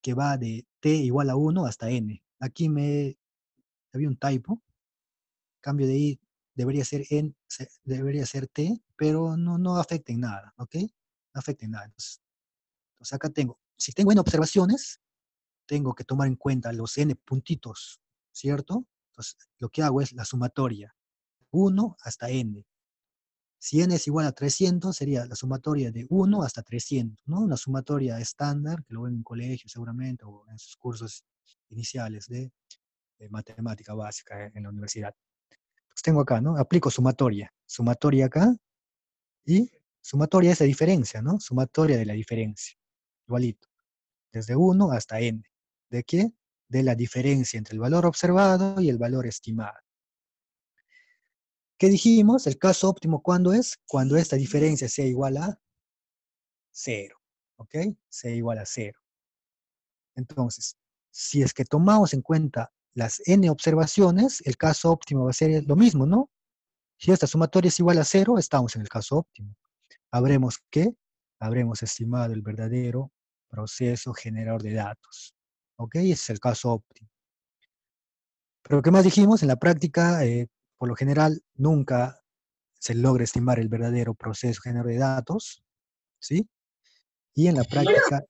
que va de t igual a 1 hasta n. Aquí había un typo, cambio de i, debería ser t, pero no afecta en nada, ¿ok? No afecta en nada. Entonces acá tengo, si tengo n observaciones, tengo que tomar en cuenta los n puntitos, ¿cierto? Entonces lo que hago es la sumatoria, 1 hasta n. Si n es igual a 300, sería la sumatoria de 1 hasta 300, ¿no? Una sumatoria estándar, que lo ven en colegio seguramente, o en sus cursos iniciales de matemática básica en la universidad. Entonces tengo acá, ¿no? Aplico sumatoria. Sumatoria acá, y sumatoria es la diferencia, ¿no? Sumatoria de la diferencia. Igualito. Desde 1 hasta n. ¿De qué? De la diferencia entre el valor observado y el valor estimado. ¿Qué dijimos? El caso óptimo, ¿cuándo es? Cuando esta diferencia sea igual a 0, ¿ok? Sea igual a 0. Entonces, si es que tomamos en cuenta las n observaciones, el caso óptimo va a ser lo mismo, ¿no? Si esta sumatoria es igual a 0, estamos en el caso óptimo. Habremos, ¿qué? Habremos estimado el verdadero proceso generador de datos, ¿ok? Ese es el caso óptimo. Pero ¿qué más dijimos? En la práctica, por lo general, nunca se logra estimar el verdadero proceso generador de datos, ¿sí? Y en la práctica,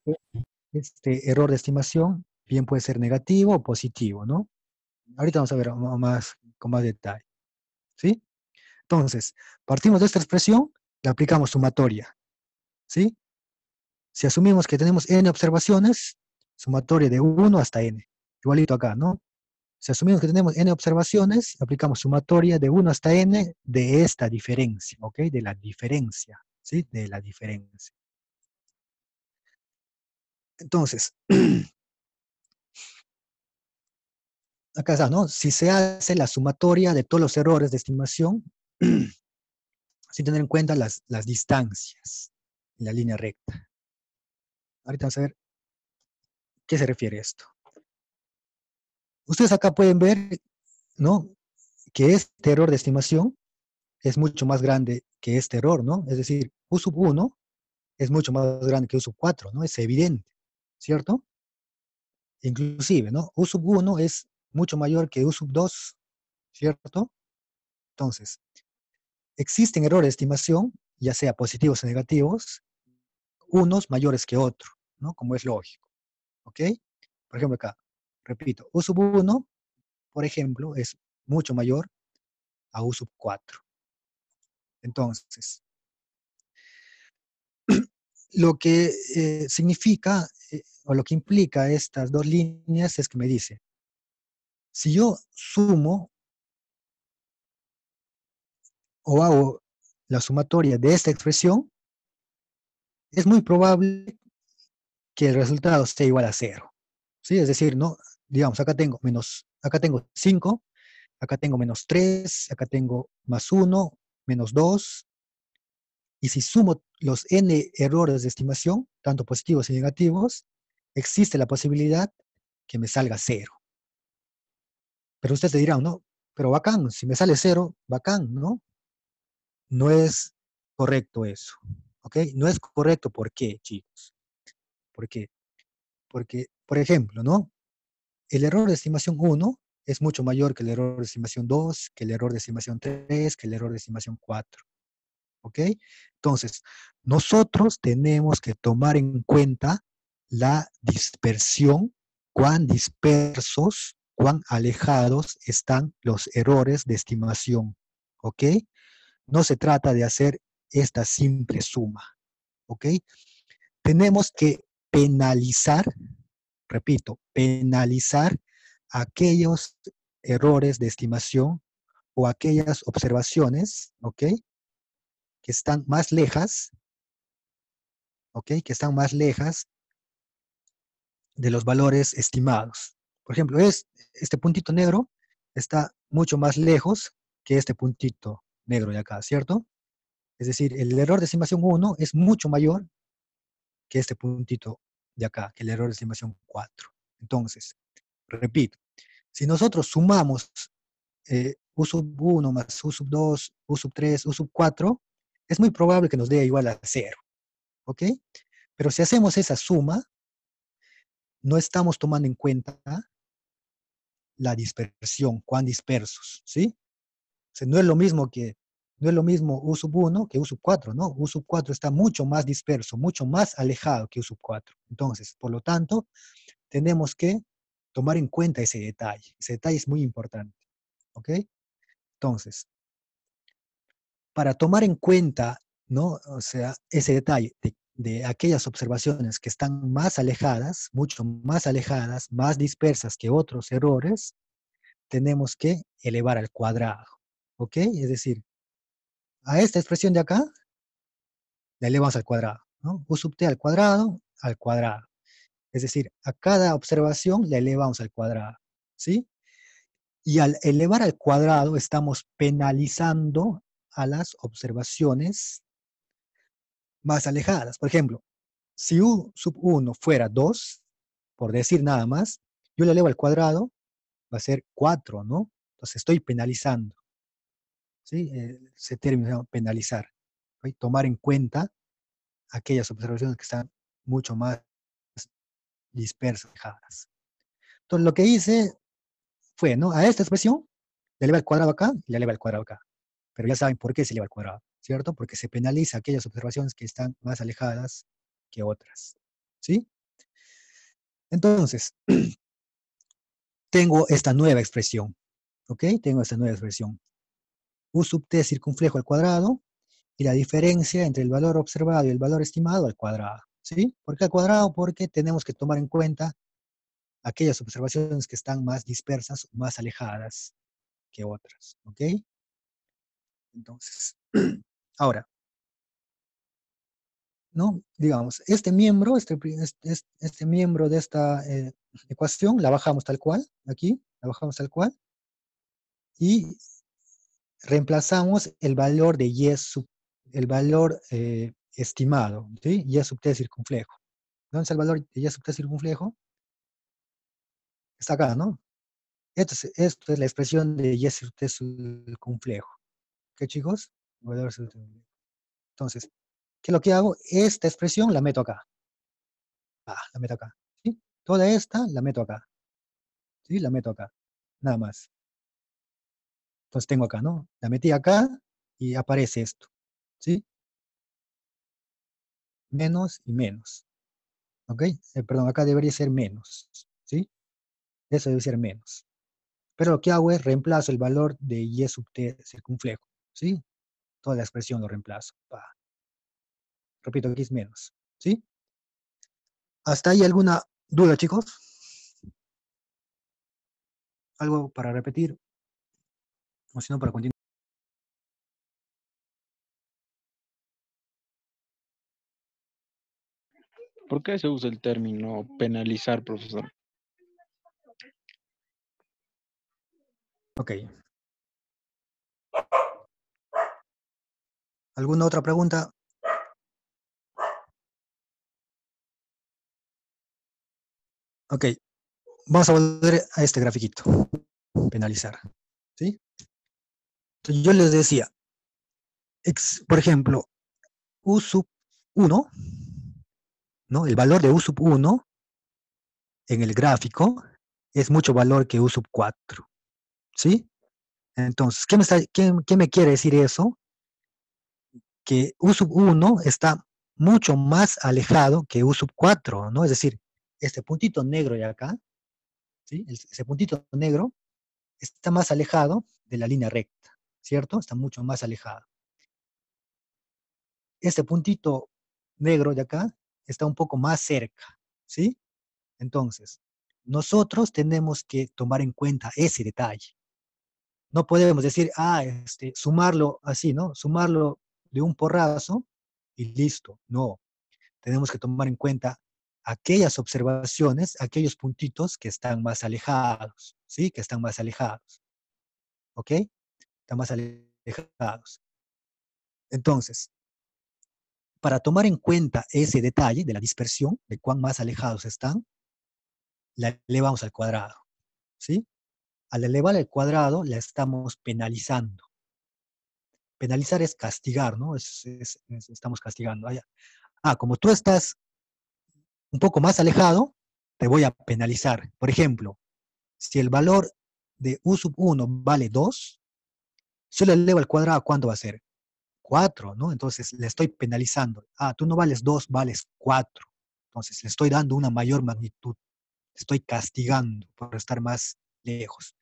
este error de estimación bien puede ser negativo o positivo, ¿no? Ahorita vamos a ver con más detalle, ¿sí? Entonces, partimos de esta expresión, le aplicamos sumatoria, ¿sí? Si asumimos que tenemos n observaciones, sumatoria de 1 hasta n, igualito acá, ¿no? Si asumimos que tenemos n observaciones, aplicamos sumatoria de 1 hasta n de esta diferencia, ¿ok? De la diferencia, ¿sí? De la diferencia. Entonces, acá está, ¿no? Si se hace la sumatoria de todos los errores de estimación, sin tener en cuenta las distancias en la línea recta. Ahorita vamos a ver qué se refiere esto. Ustedes acá pueden ver, ¿no? Que este error de estimación es mucho más grande que este error, ¿no? Es decir, U sub 1 es mucho más grande que U sub 4, ¿no? Es evidente, ¿cierto? Inclusive, ¿no? U sub 1 es mucho mayor que U sub 2, ¿cierto? Entonces, existen errores de estimación, ya sea positivos o negativos, unos mayores que otros, ¿no? Como es lógico, ¿ok? Por ejemplo acá, repito, U sub 1, por ejemplo, es mucho mayor a U sub 4. Entonces, lo que significa, o lo que implica estas dos líneas es que me dice, si yo sumo o hago la sumatoria de esta expresión, es muy probable que el resultado sea igual a 0. ¿Sí? Es decir, no, digamos, acá tengo 5, acá tengo menos 3, acá tengo más 1, menos 2, Y si sumo los n errores de estimación, tanto positivos y negativos, existe la posibilidad que me salga 0. Pero ustedes dirán, no, pero bacán, si me sale 0, bacán, ¿no? No es correcto eso, ¿ok? No es correcto, ¿por qué, chicos? ¿Por qué? Porque, por ejemplo, ¿no? El error de estimación 1 es mucho mayor que el error de estimación 2, que el error de estimación 3, que el error de estimación 4. ¿Ok? Entonces, nosotros tenemos que tomar en cuenta la dispersión, cuán dispersos, cuán alejados están los errores de estimación. ¿Ok? No se trata de hacer esta simple suma. ¿Ok? Tenemos que penalizar, repito, penalizar aquellos errores de estimación o aquellas observaciones, ¿ok? Que están más lejas, ¿ok? Que están más lejas de los valores estimados. Por ejemplo, este puntito negro está mucho más lejos que este puntito negro de acá, ¿cierto? Es decir, el error de estimación 1 es mucho mayor que este puntito de acá, que el error de estimación 4. Entonces, repito, si nosotros sumamos U sub 1 más U sub 2, U sub 3, U sub 4, es muy probable que nos dé igual a 0, ¿ok? Pero si hacemos esa suma, no estamos tomando en cuenta la dispersión, cuán dispersos, ¿sí? O sea, no es lo mismo U sub 1 que U sub 4, ¿no? U sub 4 está mucho más disperso, mucho más alejado que U sub 4. Entonces, por lo tanto, tenemos que tomar en cuenta ese detalle. Ese detalle es muy importante, ¿ok? Entonces, para tomar en cuenta, ¿no? O sea, ese detalle de aquellas observaciones que están más alejadas, mucho más alejadas, más dispersas que otros errores, tenemos que elevar al cuadrado, ¿ok? Es decir, a esta expresión de acá, la elevamos al cuadrado, ¿no? U sub t al cuadrado. Es decir, a cada observación la elevamos al cuadrado, ¿sí? Y al elevar al cuadrado estamos penalizando a las observaciones más alejadas. Por ejemplo, si U sub 1 fuera 2, por decir nada más, yo le elevo al cuadrado, va a ser 4, ¿no? Entonces estoy penalizando, ¿sí? Ese término se llama penalizar. ¿Sí? Tomar en cuenta aquellas observaciones que están mucho más dispersas, alejadas. Entonces lo que hice fue, ¿no? A esta expresión, le eleva al cuadrado acá y le eleva al cuadrado acá. Pero ya saben por qué se eleva al cuadrado, ¿cierto? Porque se penaliza aquellas observaciones que están más alejadas que otras, ¿sí? Entonces, tengo esta nueva expresión, ¿ok? Tengo esta nueva expresión. U sub t circunflejo al cuadrado y la diferencia entre el valor observado y el valor estimado al cuadrado, ¿sí? ¿Por qué al cuadrado? Porque tenemos que tomar en cuenta aquellas observaciones que están más dispersas, más alejadas que otras, ¿ok? Entonces, ahora, ¿no? Digamos, este miembro, este miembro de esta ecuación, la bajamos tal cual, aquí, la bajamos tal cual, y reemplazamos el valor de el valor estimado, ¿sí? Y sub t circunflejo. ¿Dónde está el valor de y sub t circunflejo? Está acá, ¿no? Esto es la expresión de y sub t circunflejo. ¿Qué, chicos? Entonces, ¿qué es lo que hago? Esta expresión la meto acá. La meto acá. ¿Sí? Toda esta la meto acá. ¿Sí? La meto acá. Nada más. Entonces tengo acá, ¿no? La metí acá y aparece esto. ¿Sí? Menos y menos. ¿Ok? Perdón, acá debería ser menos. ¿Sí? Eso debe ser menos. Pero lo que hago es reemplazo el valor de y sub t circunflejo. ¿Sí? Toda la expresión lo reemplazo. Repito, aquí es menos. ¿Sí? ¿Hasta ahí alguna duda, chicos? ¿Algo para repetir? O si no, para continuar. ¿Por qué se usa el término penalizar, profesor? Ok. ¿Alguna otra pregunta Ok, vamos a volver a este grafiquito, penalizar, ¿sí? Entonces yo les decía, por ejemplo, U sub 1, ¿no? El valor de U sub 1 en el gráfico es mucho valor que U sub 4, ¿sí? Entonces, ¿qué me quiere decir eso? Que U sub 1 está mucho más alejado que U sub 4, ¿no? Es decir, este puntito negro de acá, ¿sí? Ese puntito negro está más alejado de la línea recta, ¿cierto? Está mucho más alejado. Este puntito negro de acá está un poco más cerca, ¿sí? Entonces, nosotros tenemos que tomar en cuenta ese detalle. No podemos decir, sumarlo así, ¿no? Sumarlo de un porrazo y listo. No, tenemos que tomar en cuenta aquellas observaciones, aquellos puntitos que están más alejados, ¿sí? Que están más alejados, ¿ok? Están más alejados. Entonces, para tomar en cuenta ese detalle de la dispersión, de cuán más alejados están, la elevamos al cuadrado, ¿sí? Al elevar al cuadrado, la estamos penalizando. Penalizar es castigar, ¿no? Estamos castigando. Como tú estás un poco más alejado, te voy a penalizar. Por ejemplo, si el valor de U sub 1 vale 2, si yo le elevo al cuadrado, ¿cuánto va a ser? 4, ¿no? Entonces le estoy penalizando. Tú no vales 2, vales 4. Entonces le estoy dando una mayor magnitud. Le estoy castigando por estar más lejos.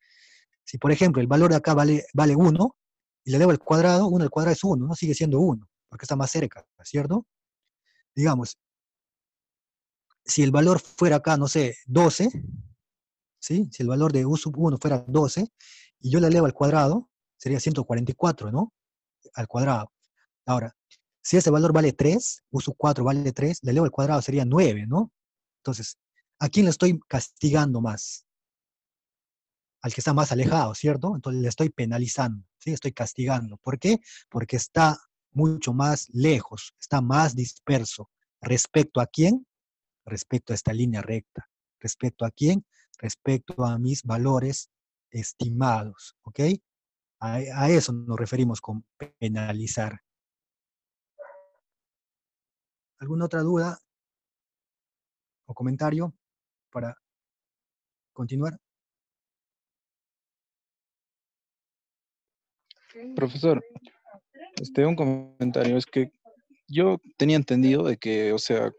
Si, por ejemplo, el valor de acá vale 1 y le elevo al cuadrado, 1 al cuadrado es 1, ¿no? Sigue siendo 1, porque está más cerca, ¿cierto? Digamos, si el valor fuera acá, no sé, 12, ¿sí? Si el valor de U sub 1 fuera 12, y yo le elevo al cuadrado, sería 144, ¿no? Al cuadrado. Ahora, si ese valor vale 3, U sub 4 vale 3, le elevo al cuadrado sería 9, ¿no? Entonces, ¿a quién le estoy castigando más? Al que está más alejado, ¿cierto? Entonces le estoy penalizando, ¿sí? Estoy castigando. ¿Por qué? Porque está mucho más lejos, está más disperso. ¿Respecto a quién? Respecto a esta línea recta. ¿Respecto a quién? Respecto a mis valores estimados, ¿ok? A eso nos referimos con penalizar. ¿Alguna otra duda o comentario para continuar? Profesor, un comentario es que yo tenía entendido de que, o sea,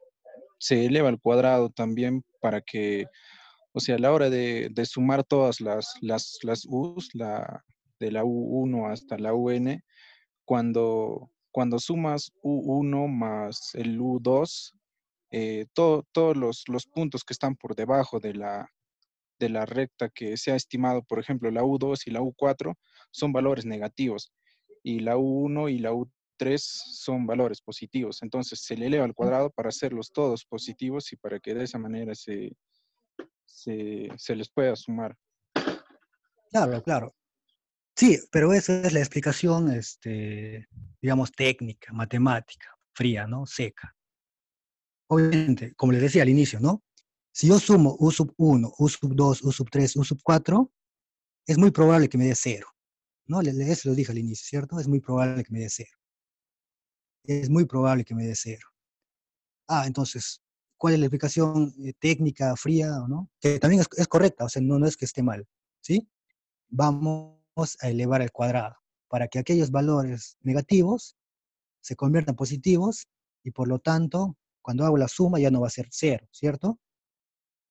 se eleva al cuadrado también para que, o sea, a la hora de sumar todas las U's, de la U1 hasta la UN, cuando sumas U1 más el U2, todos los puntos que están por debajo de la recta que se ha estimado, por ejemplo, la U2 y la U4 son valores negativos y la U1 y la U3 son valores positivos. Entonces se le eleva al cuadrado para hacerlos todos positivos y para que de esa manera se les pueda sumar. Claro, claro. Sí, pero esa es la explicación, digamos, técnica, matemática, fría, ¿no? Seca. Obviamente, como les decía al inicio, ¿no? Si yo sumo U sub 1, U sub 2, U sub 3, U sub 4, es muy probable que me dé 0, ¿no? Eso lo dije al inicio, ¿cierto? Es muy probable que me dé 0. Es muy probable que me dé 0. Entonces, ¿cuál es la explicación técnica, fría, o no? Que también es correcta, o sea, no es que esté mal, ¿sí? Vamos a elevar al cuadrado para que aquellos valores negativos se conviertan en positivos y por lo tanto, cuando hago la suma ya no va a ser 0, ¿cierto?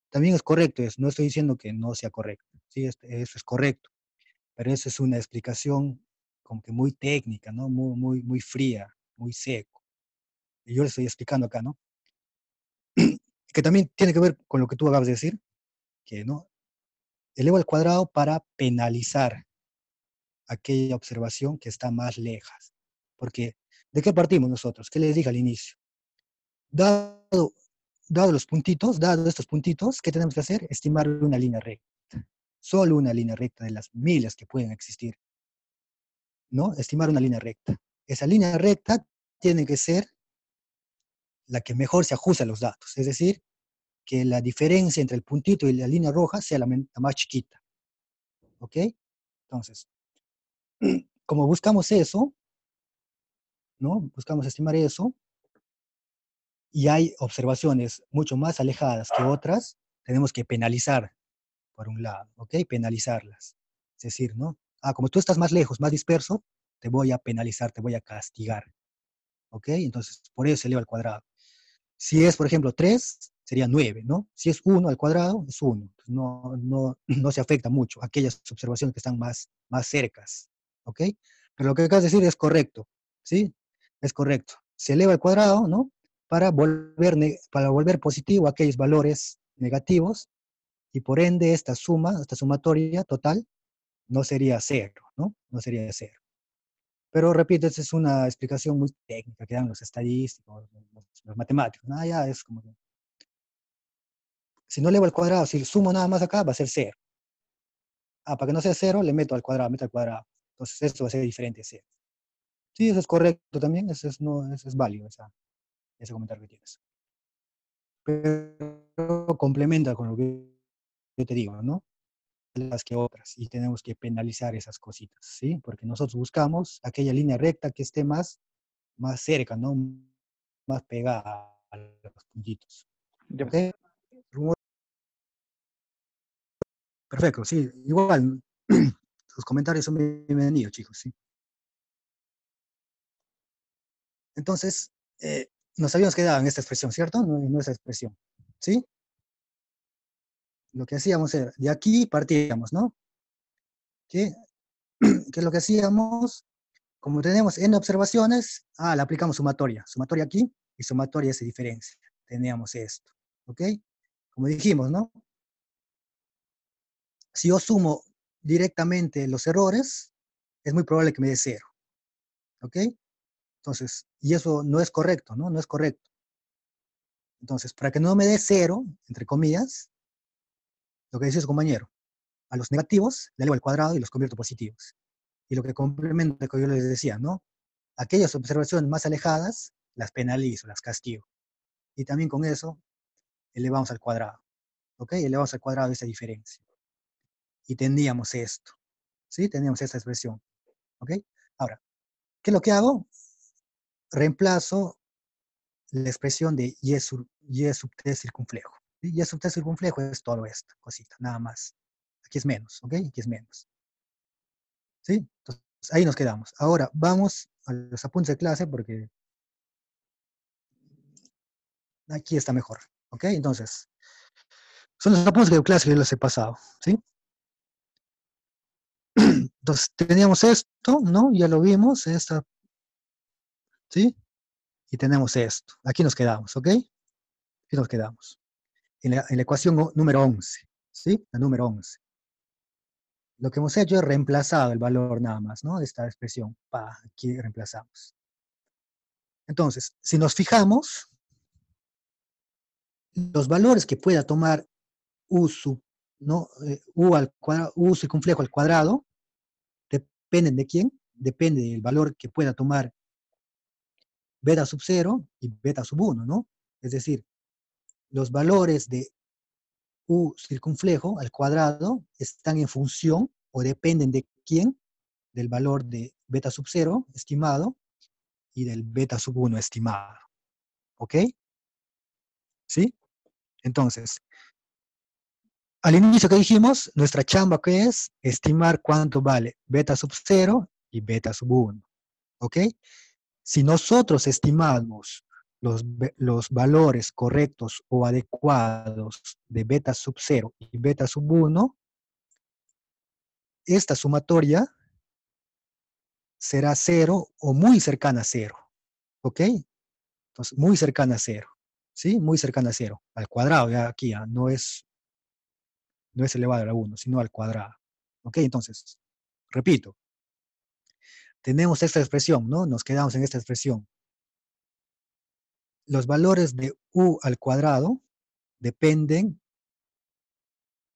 También es correcto eso, no estoy diciendo que no sea correcto, ¿sí? Eso es correcto, pero eso es una explicación como que muy técnica, ¿no? Muy fría, muy seco. Y yo le estoy explicando acá, ¿no? Que también tiene que ver con lo que tú acabas de decir, que no elevo al cuadrado para penalizar aquella observación que está más lejas. Porque, ¿de qué partimos nosotros? ¿Qué les dije al inicio? Dado, dado estos puntitos, ¿qué tenemos que hacer? Estimar una línea recta. Solo una línea recta de las miles que pueden existir, ¿no? Estimar una línea recta. Esa línea recta tiene que ser la que mejor se ajuste a los datos, es decir, que la diferencia entre el puntito y la línea roja sea la más chiquita. ¿Ok? Entonces, como buscamos eso, ¿no? Buscamos estimar eso, y hay observaciones mucho más alejadas que otras, tenemos que penalizar, por un lado, ¿ok? Penalizarlas. Es decir, ¿no? Como tú estás más lejos, más disperso, te voy a penalizar, te voy a castigar, ¿ok? Entonces, por eso se eleva al cuadrado. Si es, por ejemplo, 3, sería 9, ¿no? Si es 1 al cuadrado, es 1. No se afecta mucho a aquellas observaciones que están más cercas, ¿ok? Pero lo que acabas de decir es correcto, ¿sí? Es correcto. Se eleva al cuadrado, ¿no? Para volver positivo aquellos valores negativos, y por ende esta sumatoria total, no sería 0, ¿no? No sería 0. Pero repito, esta es una explicación muy técnica que dan los estadísticos, los matemáticos, ¿no? Ya es como que, si no elevo al cuadrado, si sumo nada más acá, va a ser 0. Para que no sea 0, le meto al cuadrado, meto al cuadrado. Entonces esto va a ser diferente a 0. Sí, eso es correcto también, eso es válido, ese comentario que tienes. Pero complementa con lo que yo te digo, ¿no? Las que otras, y tenemos que penalizar esas cositas, ¿sí? Porque nosotros buscamos aquella línea recta que esté más cerca, ¿no? Más pegada a los puntitos. Ya. ¿Ok? Perfecto, sí. Igual, sus comentarios son bienvenidos, chicos, ¿sí? Entonces, nos habíamos quedado en esta expresión, ¿cierto? En nuestra expresión, ¿sí? Lo que hacíamos era, de aquí partíamos, ¿no? ¿Qué, ¿Qué es lo que hacíamos? Como tenemos n observaciones, le aplicamos sumatoria. Sumatoria aquí y sumatoria se diferencia. Teníamos esto, ¿ok? Como dijimos, ¿no? Si yo sumo directamente los errores, es muy probable que me dé 0, ¿ok? Entonces, y eso no es correcto, ¿no? No es correcto. Entonces, para que no me dé 0, entre comillas, lo que decía su compañero, a los negativos le elevo al cuadrado y los convierto positivos. Y lo que complementa, que yo les decía, ¿no? Aquellas observaciones más alejadas, las penalizo, las castigo. Y también con eso elevamos al cuadrado, ¿ok? Elevamos al cuadrado esa diferencia. Y tendríamos esto, ¿sí? Tendríamos esta expresión, ¿ok? Ahora, ¿qué es lo que hago? Reemplazo la expresión de y sub t circunflejo. ¿Sí? Y sub t circunflejo es todo esto, cosita, nada más. Aquí es menos, ¿ok? Aquí es menos. ¿Sí? Entonces, ahí nos quedamos. Ahora, vamos a los apuntes de clase porque aquí está mejor, ¿ok? Entonces, son los apuntes de clase que yo les he pasado, ¿sí? Entonces, teníamos esto, ¿no? Ya lo vimos, esta, ¿sí? Y tenemos esto. Aquí nos quedamos, ¿ok? Aquí nos quedamos. En la ecuación número 11, ¿sí? La número 11. Lo que hemos hecho es reemplazado el valor nada más, ¿no? De esta expresión. Aquí reemplazamos. Entonces, si nos fijamos, los valores que pueda tomar u sub, ¿no? U al cuadrado, u circunflejo al cuadrado, dependen de quién, depende del valor que pueda tomar beta sub 0 y beta sub 1, ¿no? Es decir, los valores de u circunflejo al cuadrado están en función o dependen de quién, del valor de beta sub 0 estimado y del beta sub 1 estimado. ¿Ok? ¿Sí? Entonces, al inicio que dijimos, nuestra chamba que es estimar cuánto vale beta sub 0 y beta sub 1. ¿Ok? Si nosotros estimamos los valores correctos o adecuados de beta sub 0 y beta sub 1, esta sumatoria será 0 o muy cercana a 0. ¿Ok? Entonces, muy cercana a 0. ¿Sí? Muy cercana a 0. Al cuadrado, ya aquí ya no es elevado a la 1, sino al cuadrado. ¿Ok? Entonces, repito, tenemos esta expresión, ¿no? Nos quedamos en esta expresión. Los valores de u al cuadrado dependen,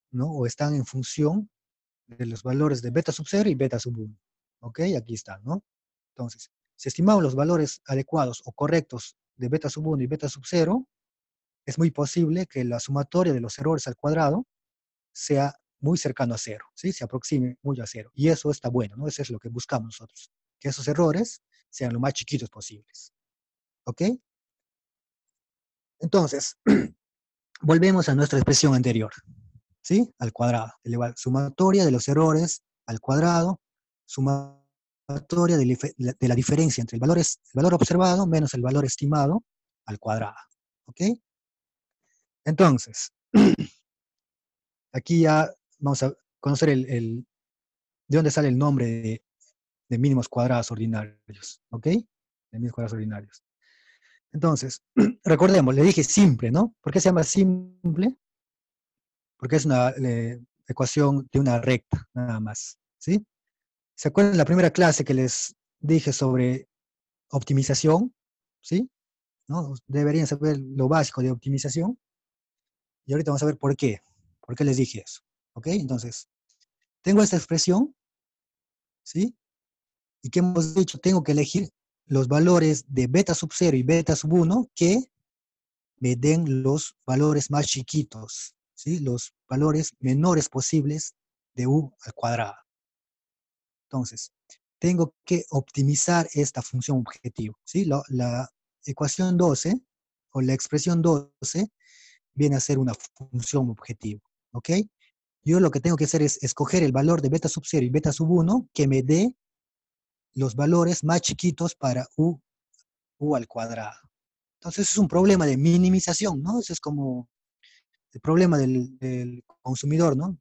¿no? O están en función de los valores de beta sub 0 y beta sub 1. ¿Ok? Aquí está, ¿no? Entonces, si estimamos los valores adecuados o correctos de beta sub 1 y beta sub 0, es muy posible que la sumatoria de los errores al cuadrado sea muy cercano a cero, ¿sí? Se aproxime muy a cero. Y eso está bueno, ¿no? Eso es lo que buscamos nosotros, que esos errores sean lo más chiquitos posibles. ¿Ok? Entonces, volvemos a nuestra expresión anterior, ¿sí? Al cuadrado. Sumatoria de los errores al cuadrado, sumatoria de la diferencia entre el valor observado menos el valor estimado al cuadrado. ¿Ok? Entonces, aquí ya vamos a conocer de dónde sale el nombre de mínimos cuadrados ordinarios. ¿Ok? De mínimos cuadrados ordinarios. Entonces, recordemos, le dije simple, ¿no? ¿Por qué se llama simple? Porque es una ecuación de una recta, nada más, ¿sí? ¿Se acuerdan de la primera clase que les dije sobre optimización? ¿Sí? ¿No? Deberían saber lo básico de optimización. Y ahorita vamos a ver por qué. ¿Por qué les dije eso? ¿Ok? Entonces, tengo esta expresión, ¿sí? Y que hemos dicho, tengo que elegir los valores de beta sub 0 y beta sub 1 que me den los valores más chiquitos, ¿sí? Los valores menores posibles de u al cuadrado. Entonces, tengo que optimizar esta función objetivo, ¿sí? La ecuación 12, o la expresión 12, viene a ser una función objetivo, ¿ok? Yo lo que tengo que hacer es escoger el valor de beta sub 0 y beta sub 1 que me dé los valores más chiquitos para u al cuadrado. Entonces es un problema de minimización, ¿no? Eso es como el problema del consumidor, ¿no?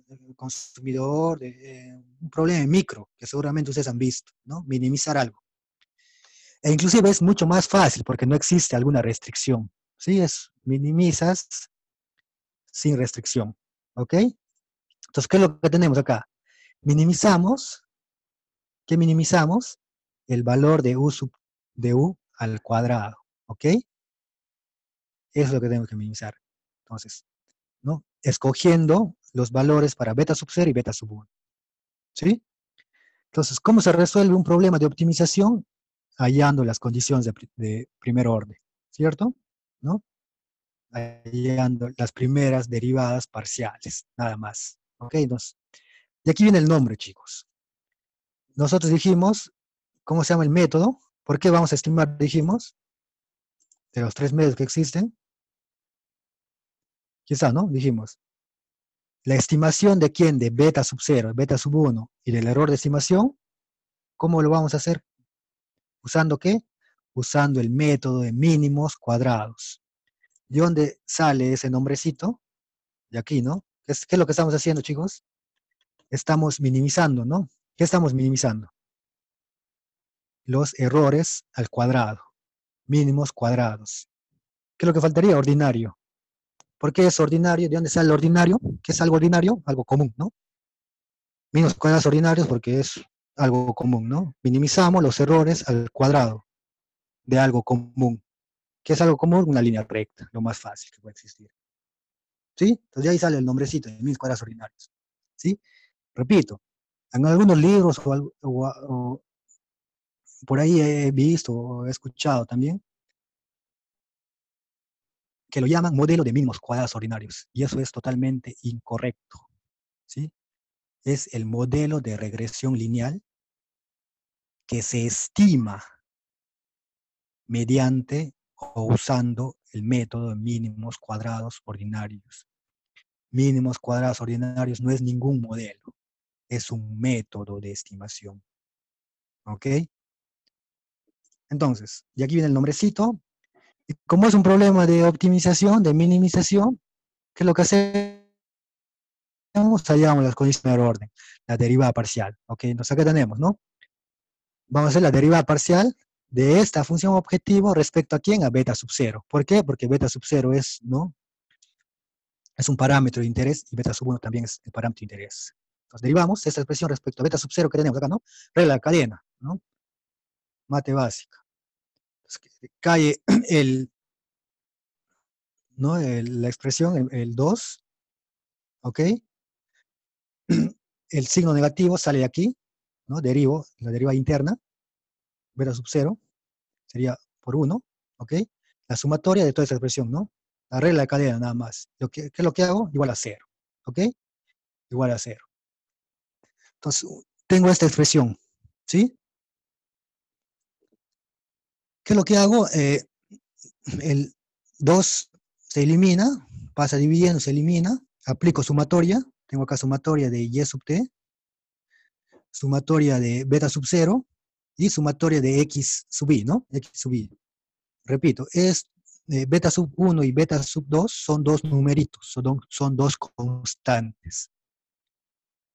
El consumidor, un problema micro, que seguramente ustedes han visto, ¿no? Minimizar algo. E inclusive es mucho más fácil porque no existe alguna restricción, ¿sí? Minimizas sin restricción, ¿ok? Entonces, ¿qué es lo que tenemos acá? Minimizamos, ¿qué minimizamos? El valor de u al cuadrado, ¿ok? Eso es lo que tenemos que minimizar. Entonces, ¿no? Escogiendo los valores para beta sub 0 y beta sub 1, ¿sí? Entonces, ¿cómo se resuelve un problema de optimización? Hallando las condiciones de primer orden, ¿cierto? ¿No? Hallando las primeras derivadas parciales, nada más. ¿Ok? Entonces, y aquí viene el nombre, chicos. Nosotros dijimos, ¿cómo se llama el método? ¿Por qué vamos a estimar, dijimos? De los tres métodos que existen. Quizá, ¿no? Dijimos, la estimación de quién, de beta sub 0, beta sub 1 y del error de estimación, ¿cómo lo vamos a hacer? ¿Usando qué? Usando el método de mínimos cuadrados. ¿De dónde sale ese nombrecito? De aquí, ¿no? ¿Qué es lo que estamos haciendo, chicos? Estamos minimizando, ¿no? ¿Qué estamos minimizando? Los errores al cuadrado, mínimos cuadrados. ¿Qué es lo que faltaría? Ordinario. ¿Por qué es ordinario? ¿De dónde sale el ordinario? ¿Qué es algo ordinario? Algo común, ¿no? Mínimos cuadrados ordinarios porque es algo común, ¿no? Minimizamos los errores al cuadrado de algo común. ¿Qué es algo común? Una línea recta, lo más fácil que puede existir. ¿Sí? Entonces de ahí sale el nombrecito de mínimos cuadrados ordinarios. ¿Sí? Repito, en algunos libros o por ahí he visto o he escuchado también que lo llaman modelo de mínimos cuadrados ordinarios, y eso es totalmente incorrecto, ¿sí? Es el modelo de regresión lineal que se estima mediante o usando el método de mínimos cuadrados ordinarios. Mínimos cuadrados ordinarios no es ningún modelo, es un método de estimación, ¿ok? Entonces, y aquí viene el nombrecito. Y como es un problema de optimización, de minimización, ¿qué es lo que hacemos? Hallamos las condiciones de orden, la derivada parcial. ¿Ok? Entonces acá tenemos, ¿no? Vamos a hacer la derivada parcial de esta función objetivo respecto a quién, a beta sub 0. ¿Por qué? Porque beta sub 0 es, ¿no? Es un parámetro de interés y beta sub 1 también es el parámetro de interés. Entonces derivamos esta expresión respecto a beta sub 0 que tenemos acá, ¿no? Regla de cadena, ¿no? Mate básica. Entonces, cae ¿no? La expresión, el 2, ¿ok? El signo negativo sale de aquí, ¿no? Derivo, la deriva interna, beta sub 0, sería por 1, ¿ok? La sumatoria de toda esta expresión, ¿no? La regla de cadena nada más. ¿Qué es lo que hago? Igual a 0. ¿Ok? Igual a 0. Entonces, tengo esta expresión. ¿Sí? ¿Qué es lo que hago? El 2 se elimina, pasa dividiendo, se elimina. Aplico sumatoria. Tengo acá sumatoria de y sub t, sumatoria de beta sub 0 y sumatoria de x sub i, ¿no? X sub i. Repito, beta sub 1 y beta sub 2 son dos numeritos, son dos constantes.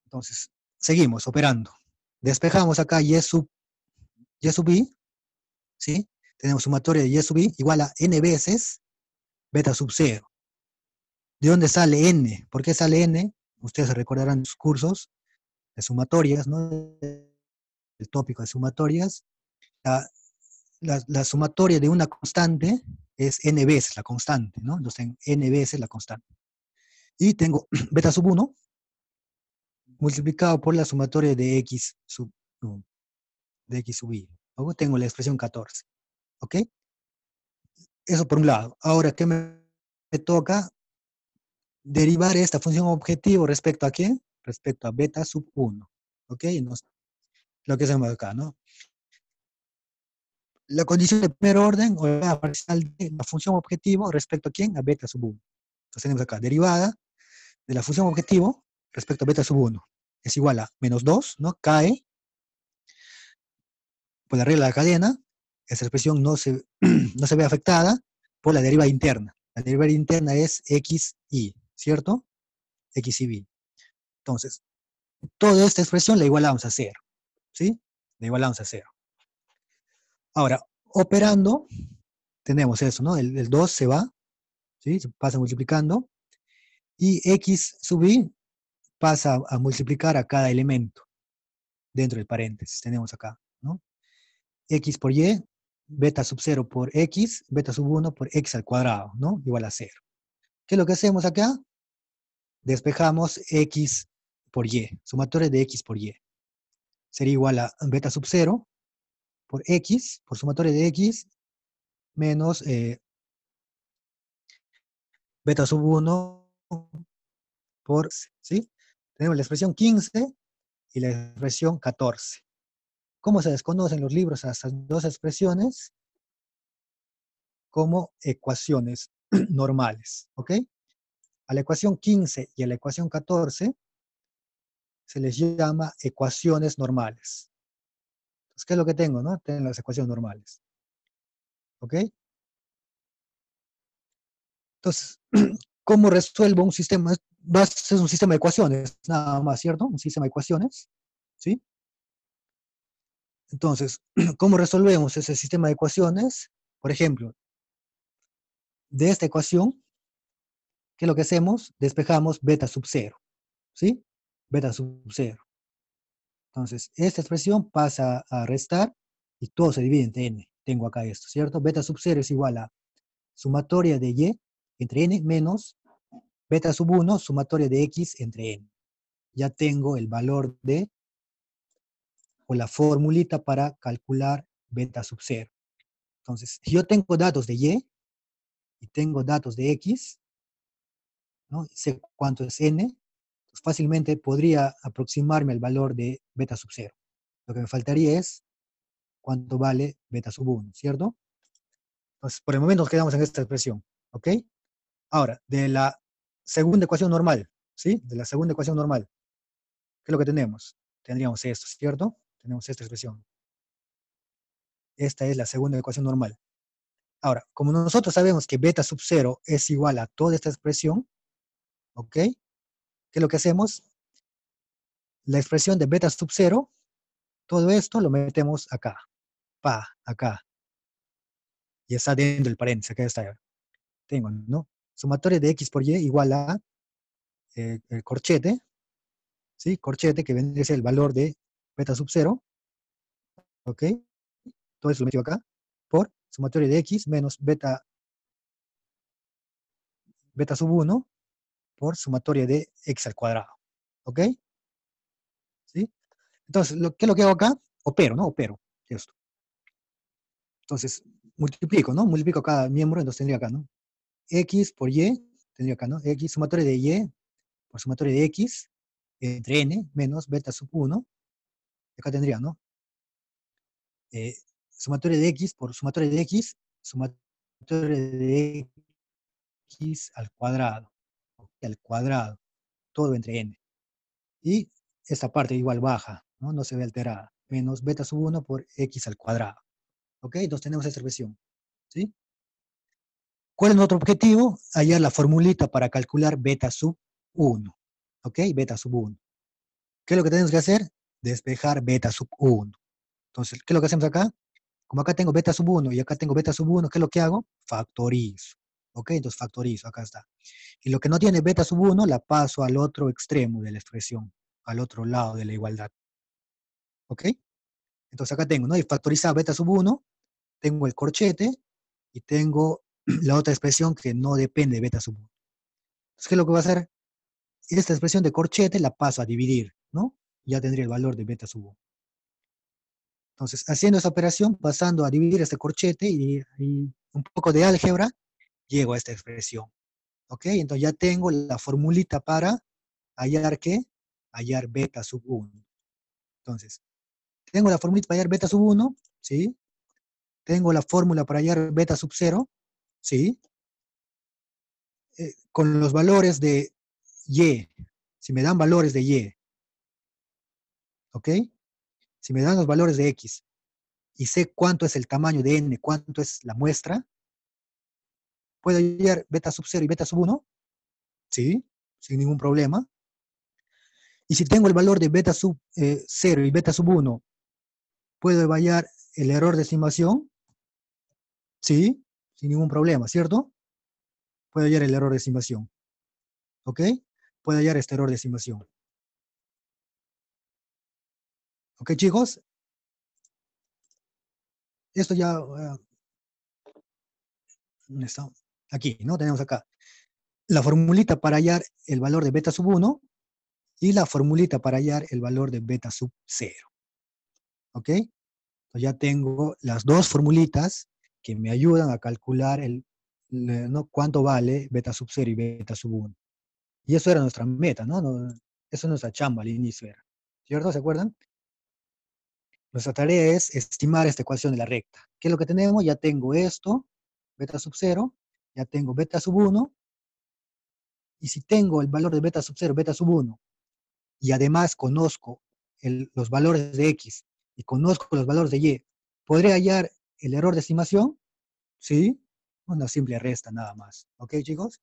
Entonces, seguimos operando. Despejamos acá y sub i, ¿sí? Tenemos sumatoria de y sub i igual a n veces beta sub 0. ¿De dónde sale n? ¿Por qué sale n? Ustedes recordarán sus cursos de sumatorias, ¿no? El tópico de sumatorias. La sumatoria de una constante es n veces la constante, ¿no? Entonces tengo n veces la constante. Y tengo beta sub 1 multiplicado por la sumatoria de x sub, de x sub i. Luego tengo la expresión 14. ¿Ok? Eso por un lado. Ahora, ¿qué me toca? Derivar esta función objetivo respecto a ¿qué? Respecto a beta sub 1. ¿Ok? Lo que hacemos acá, ¿no? La condición de primer orden o la parcial de la función objetivo respecto a ¿quién? A beta sub 1. Entonces tenemos acá derivada de la función objetivo respecto a beta sub 1 es igual a menos 2, ¿no? Cae por la regla de la cadena, esa expresión no se, no se ve afectada por la derivada interna. La derivada interna es xi, ¿cierto? Xi. Entonces, toda esta expresión la igualamos a 0, ¿sí? La igualamos a 0. Ahora, operando, tenemos eso, ¿no? El 2 se va, ¿sí? Se pasa multiplicando, y x sub i pasa a multiplicar a cada elemento dentro del paréntesis. Tenemos acá, ¿no? X por y, beta sub 0 por x, beta sub 1 por x al cuadrado, ¿no? Igual a 0. ¿Qué es lo que hacemos acá? Despejamos x por y, sumatoria de x por y. Sería igual a beta sub 0 por x, por sumatoria de x, menos beta sub 1 por, ¿sí? Tenemos la expresión 15 y la expresión 14. ¿Cómo se desconocen los libros a estas dos expresiones? Como ecuaciones normales, ¿ok? A la ecuación 15 y a la ecuación 14 se les llama ecuaciones normales. Entonces, ¿qué es lo que tengo, no? Tengo las ecuaciones normales, ¿ok? Entonces, ¿cómo resuelvo un sistema? Es un sistema de ecuaciones, nada más, ¿cierto? Un sistema de ecuaciones, ¿sí? Entonces, ¿cómo resolvemos ese sistema de ecuaciones? Por ejemplo, de esta ecuación, ¿qué es lo que hacemos? Despejamos beta sub 0, ¿sí? Beta sub 0. Entonces, esta expresión pasa a restar y todo se divide entre n. Tengo acá esto, ¿cierto? Beta sub 0 es igual a sumatoria de y entre n menos beta sub 1 sumatoria de x entre n. Ya tengo el valor de, o la formulita para calcular beta sub 0. Entonces, si yo tengo datos de y tengo datos de x, ¿no? Sé cuánto es n, pues fácilmente podría aproximarme al valor de beta sub 0. Lo que me faltaría es cuánto vale beta sub 1, ¿cierto? Entonces, por el momento nos quedamos en esta expresión, ¿ok? Ahora, de la segunda ecuación normal, ¿sí? De la segunda ecuación normal, ¿qué es lo que tenemos? Tendríamos esto, ¿cierto? Tenemos esta expresión. Esta es la segunda ecuación normal. Ahora, como nosotros sabemos que beta sub 0 es igual a toda esta expresión, ¿ok? ¿Qué es lo que hacemos? La expresión de beta sub 0, todo esto lo metemos acá, acá. Y está dentro del paréntesis, acá está. Tengo, ¿no? Sumatoria de x por y igual a el corchete, ¿sí? Corchete que vendría a ser el valor de beta sub 0, ¿ok? Todo eso lo meto acá, por sumatoria de x menos beta sub 1 por sumatoria de x al cuadrado, ¿ok? ¿Sí? Entonces, ¿qué es lo que hago acá? Opero, ¿no? Opero esto. Entonces, multiplico, ¿no? Multiplico cada miembro, entonces tendría acá, ¿no? X por Y, tendría acá, ¿no? X, sumatoria de Y por sumatoria de X entre N menos beta sub 1. Acá tendría, ¿no? Sumatoria de X por sumatoria de X, sumatoria de X al cuadrado, ¿ok? Al cuadrado, todo entre N. Y esta parte igual baja, ¿no? No se ve alterada, menos beta sub 1 por X al cuadrado. ¿Ok? Entonces tenemos esta expresión, ¿sí? ¿Cuál es nuestro objetivo? Hallar la formulita para calcular beta sub 1. ¿Ok? Beta sub 1. ¿Qué es lo que tenemos que hacer? Despejar beta sub 1. Entonces, ¿qué es lo que hacemos acá? Como acá tengo beta sub 1 y acá tengo beta sub 1, ¿qué es lo que hago? Factorizo. ¿Ok? Entonces factorizo, acá está. Y lo que no tiene beta sub 1 la paso al otro extremo de la expresión, al otro lado de la igualdad. ¿Ok? Entonces acá tengo, ¿no? Y factorizado beta sub 1, tengo el corchete y tengo la otra expresión que no depende de beta sub 1. Entonces, ¿qué es lo que va a hacer? Esta expresión de corchete la paso a dividir, ¿no? Ya tendría el valor de beta sub 1. Entonces, haciendo esa operación, pasando a dividir este corchete y un poco de álgebra, llego a esta expresión. ¿Ok? Entonces ya tengo la formulita para hallar ¿qué? Hallar beta sub 1. Entonces, tengo la formulita para hallar beta sub 1, ¿sí? Tengo la fórmula para hallar beta sub 0, ¿sí? Con los valores de y, si me dan valores de y, ¿ok? Si me dan los valores de x y sé cuánto es el tamaño de n, cuánto es la muestra, puedo hallar beta sub 0 y beta sub 1, ¿sí? Sin ningún problema. Y si tengo el valor de beta sub 0 y beta sub 1, puedo hallar el error de estimación, ¿sí? Sin ningún problema, ¿cierto? Puedo hallar el error de estimación, ¿ok? Puedo hallar este error de estimación. ¿Ok, chicos? Esto ya, ¿dónde está? Aquí, ¿no? Tenemos acá la formulita para hallar el valor de beta sub 1 y la formulita para hallar el valor de beta sub 0. ¿Ok? Entonces ya tengo las dos formulitas que me ayudan a calcular ¿no? cuánto vale beta sub 0 y beta sub 1. Y eso era nuestra meta, ¿no? Eso es nuestra chamba al inicio era. ¿Cierto? ¿Se acuerdan? Nuestra tarea es estimar esta ecuación de la recta. ¿Qué es lo que tenemos? Ya tengo esto, beta sub 0, ya tengo beta sub 1, y si tengo el valor de beta sub 0, beta sub 1, y además conozco los valores de x y conozco los valores de y, ¿podré hallar el error de estimación? Sí, una simple resta nada más. ¿Ok, chicos?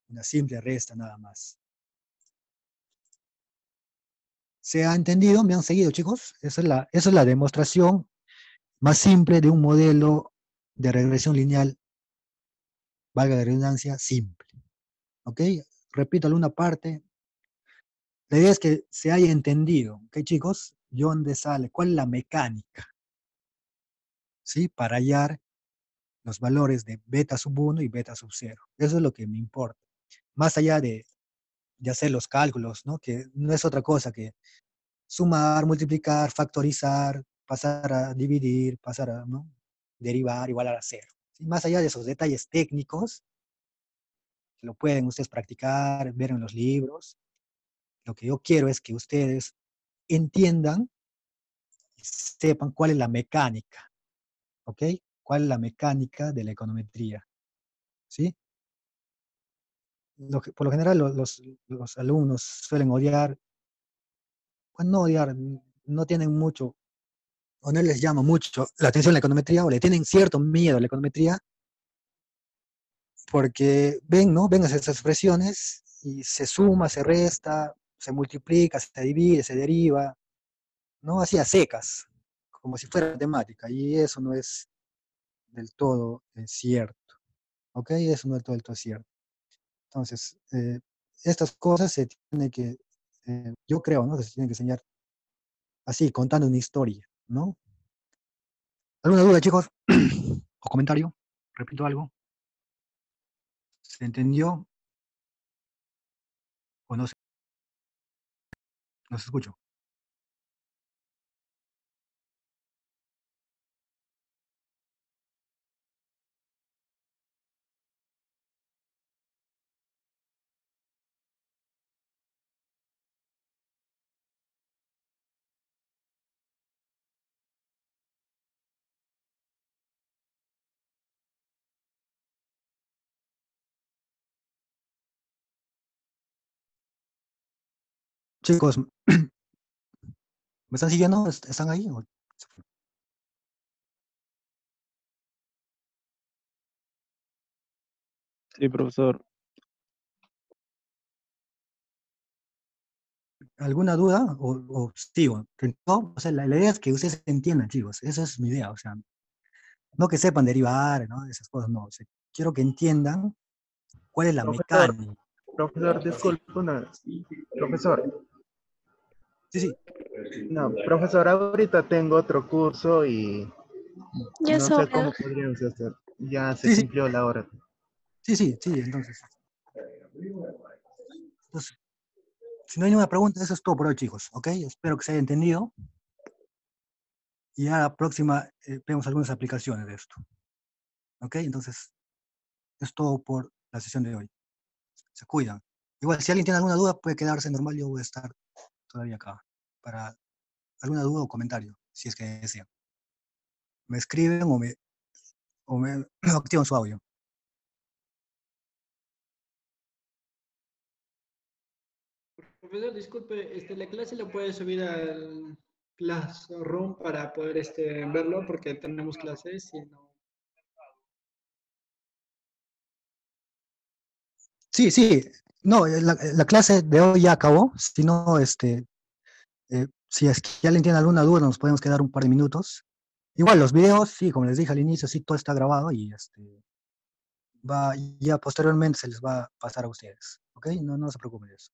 Una simple resta nada más. ¿Se ha entendido? ¿Me han seguido, chicos? Esa es la demostración más simple de un modelo de regresión lineal, valga la redundancia, simple. ¿Ok? Repito alguna parte. La idea es que se haya entendido, ¿ok, chicos? ¿De dónde sale? ¿Cuál es la mecánica? ¿Sí? Para hallar los valores de beta sub 1 y beta sub 0. Eso es lo que me importa. Más allá de hacer los cálculos, ¿no? Que no es otra cosa que sumar, multiplicar, factorizar, pasar a dividir, pasar a, ¿no? Derivar, igualar a cero. ¿Sí? Más allá de esos detalles técnicos, que lo pueden ustedes practicar, ver en los libros, lo que yo quiero es que ustedes entiendan y sepan cuál es la mecánica, ¿ok? ¿Cuál es la mecánica de la econometría? ¿Sí? Por lo general los alumnos suelen odiar, pues no odiar, no tienen mucho, o no les llama mucho la atención la econometría, o le tienen cierto miedo a la econometría, porque ven, ¿no? Ven esas expresiones y se suma, se resta, se multiplica, se divide, se deriva, ¿no? Así a secas, como si fuera matemática, y eso no es del todo cierto, ¿ok? Eso no es del todo cierto. Entonces, estas cosas se tienen que, yo creo, ¿no? Que se tienen que enseñar así, contando una historia, ¿no? ¿Alguna duda, chicos? ¿O comentario? ¿Repito algo? ¿Se entendió o no se? Los escucho. Chicos, ¿me están siguiendo? ¿Están ahí? Sí, profesor. ¿Alguna duda? O sigo. No, o sea, la idea es que ustedes entiendan, chicos. Esa es mi idea. O sea, no que sepan derivar, ¿no? Esas cosas, no. O sea, quiero que entiendan cuál es la Profesor, mecánica. profesor, Sí, disculpe profesor. sí, sí. No, profesor, ahorita tengo otro curso y Yo no sé solo. cómo podríamos hacer. Ya se Sí, sí, cumplió la hora. sí, sí, sí, entonces, si no hay ninguna pregunta, eso es todo por hoy, chicos, ¿ok? Espero que se haya entendido y a la próxima vemos algunas aplicaciones de esto, ¿ok? Entonces, es todo por la sesión de hoy. Se cuidan. Igual, si alguien tiene alguna duda, puede quedarse normal, yo voy a estar todavía acá para alguna duda o comentario, si es que desean. Me escriben o me activan su audio. Profesor, disculpe, la clase la puede subir al Classroom para poder verlo porque tenemos clases y no. Sí, sí, no, la clase de hoy ya acabó, si no, si es que alguien tiene alguna duda, nos podemos quedar un par de minutos. Igual, los videos, sí, como les dije al inicio, sí, todo está grabado y ya posteriormente se les va a pasar a ustedes, ¿ok? No, no se preocupen de eso.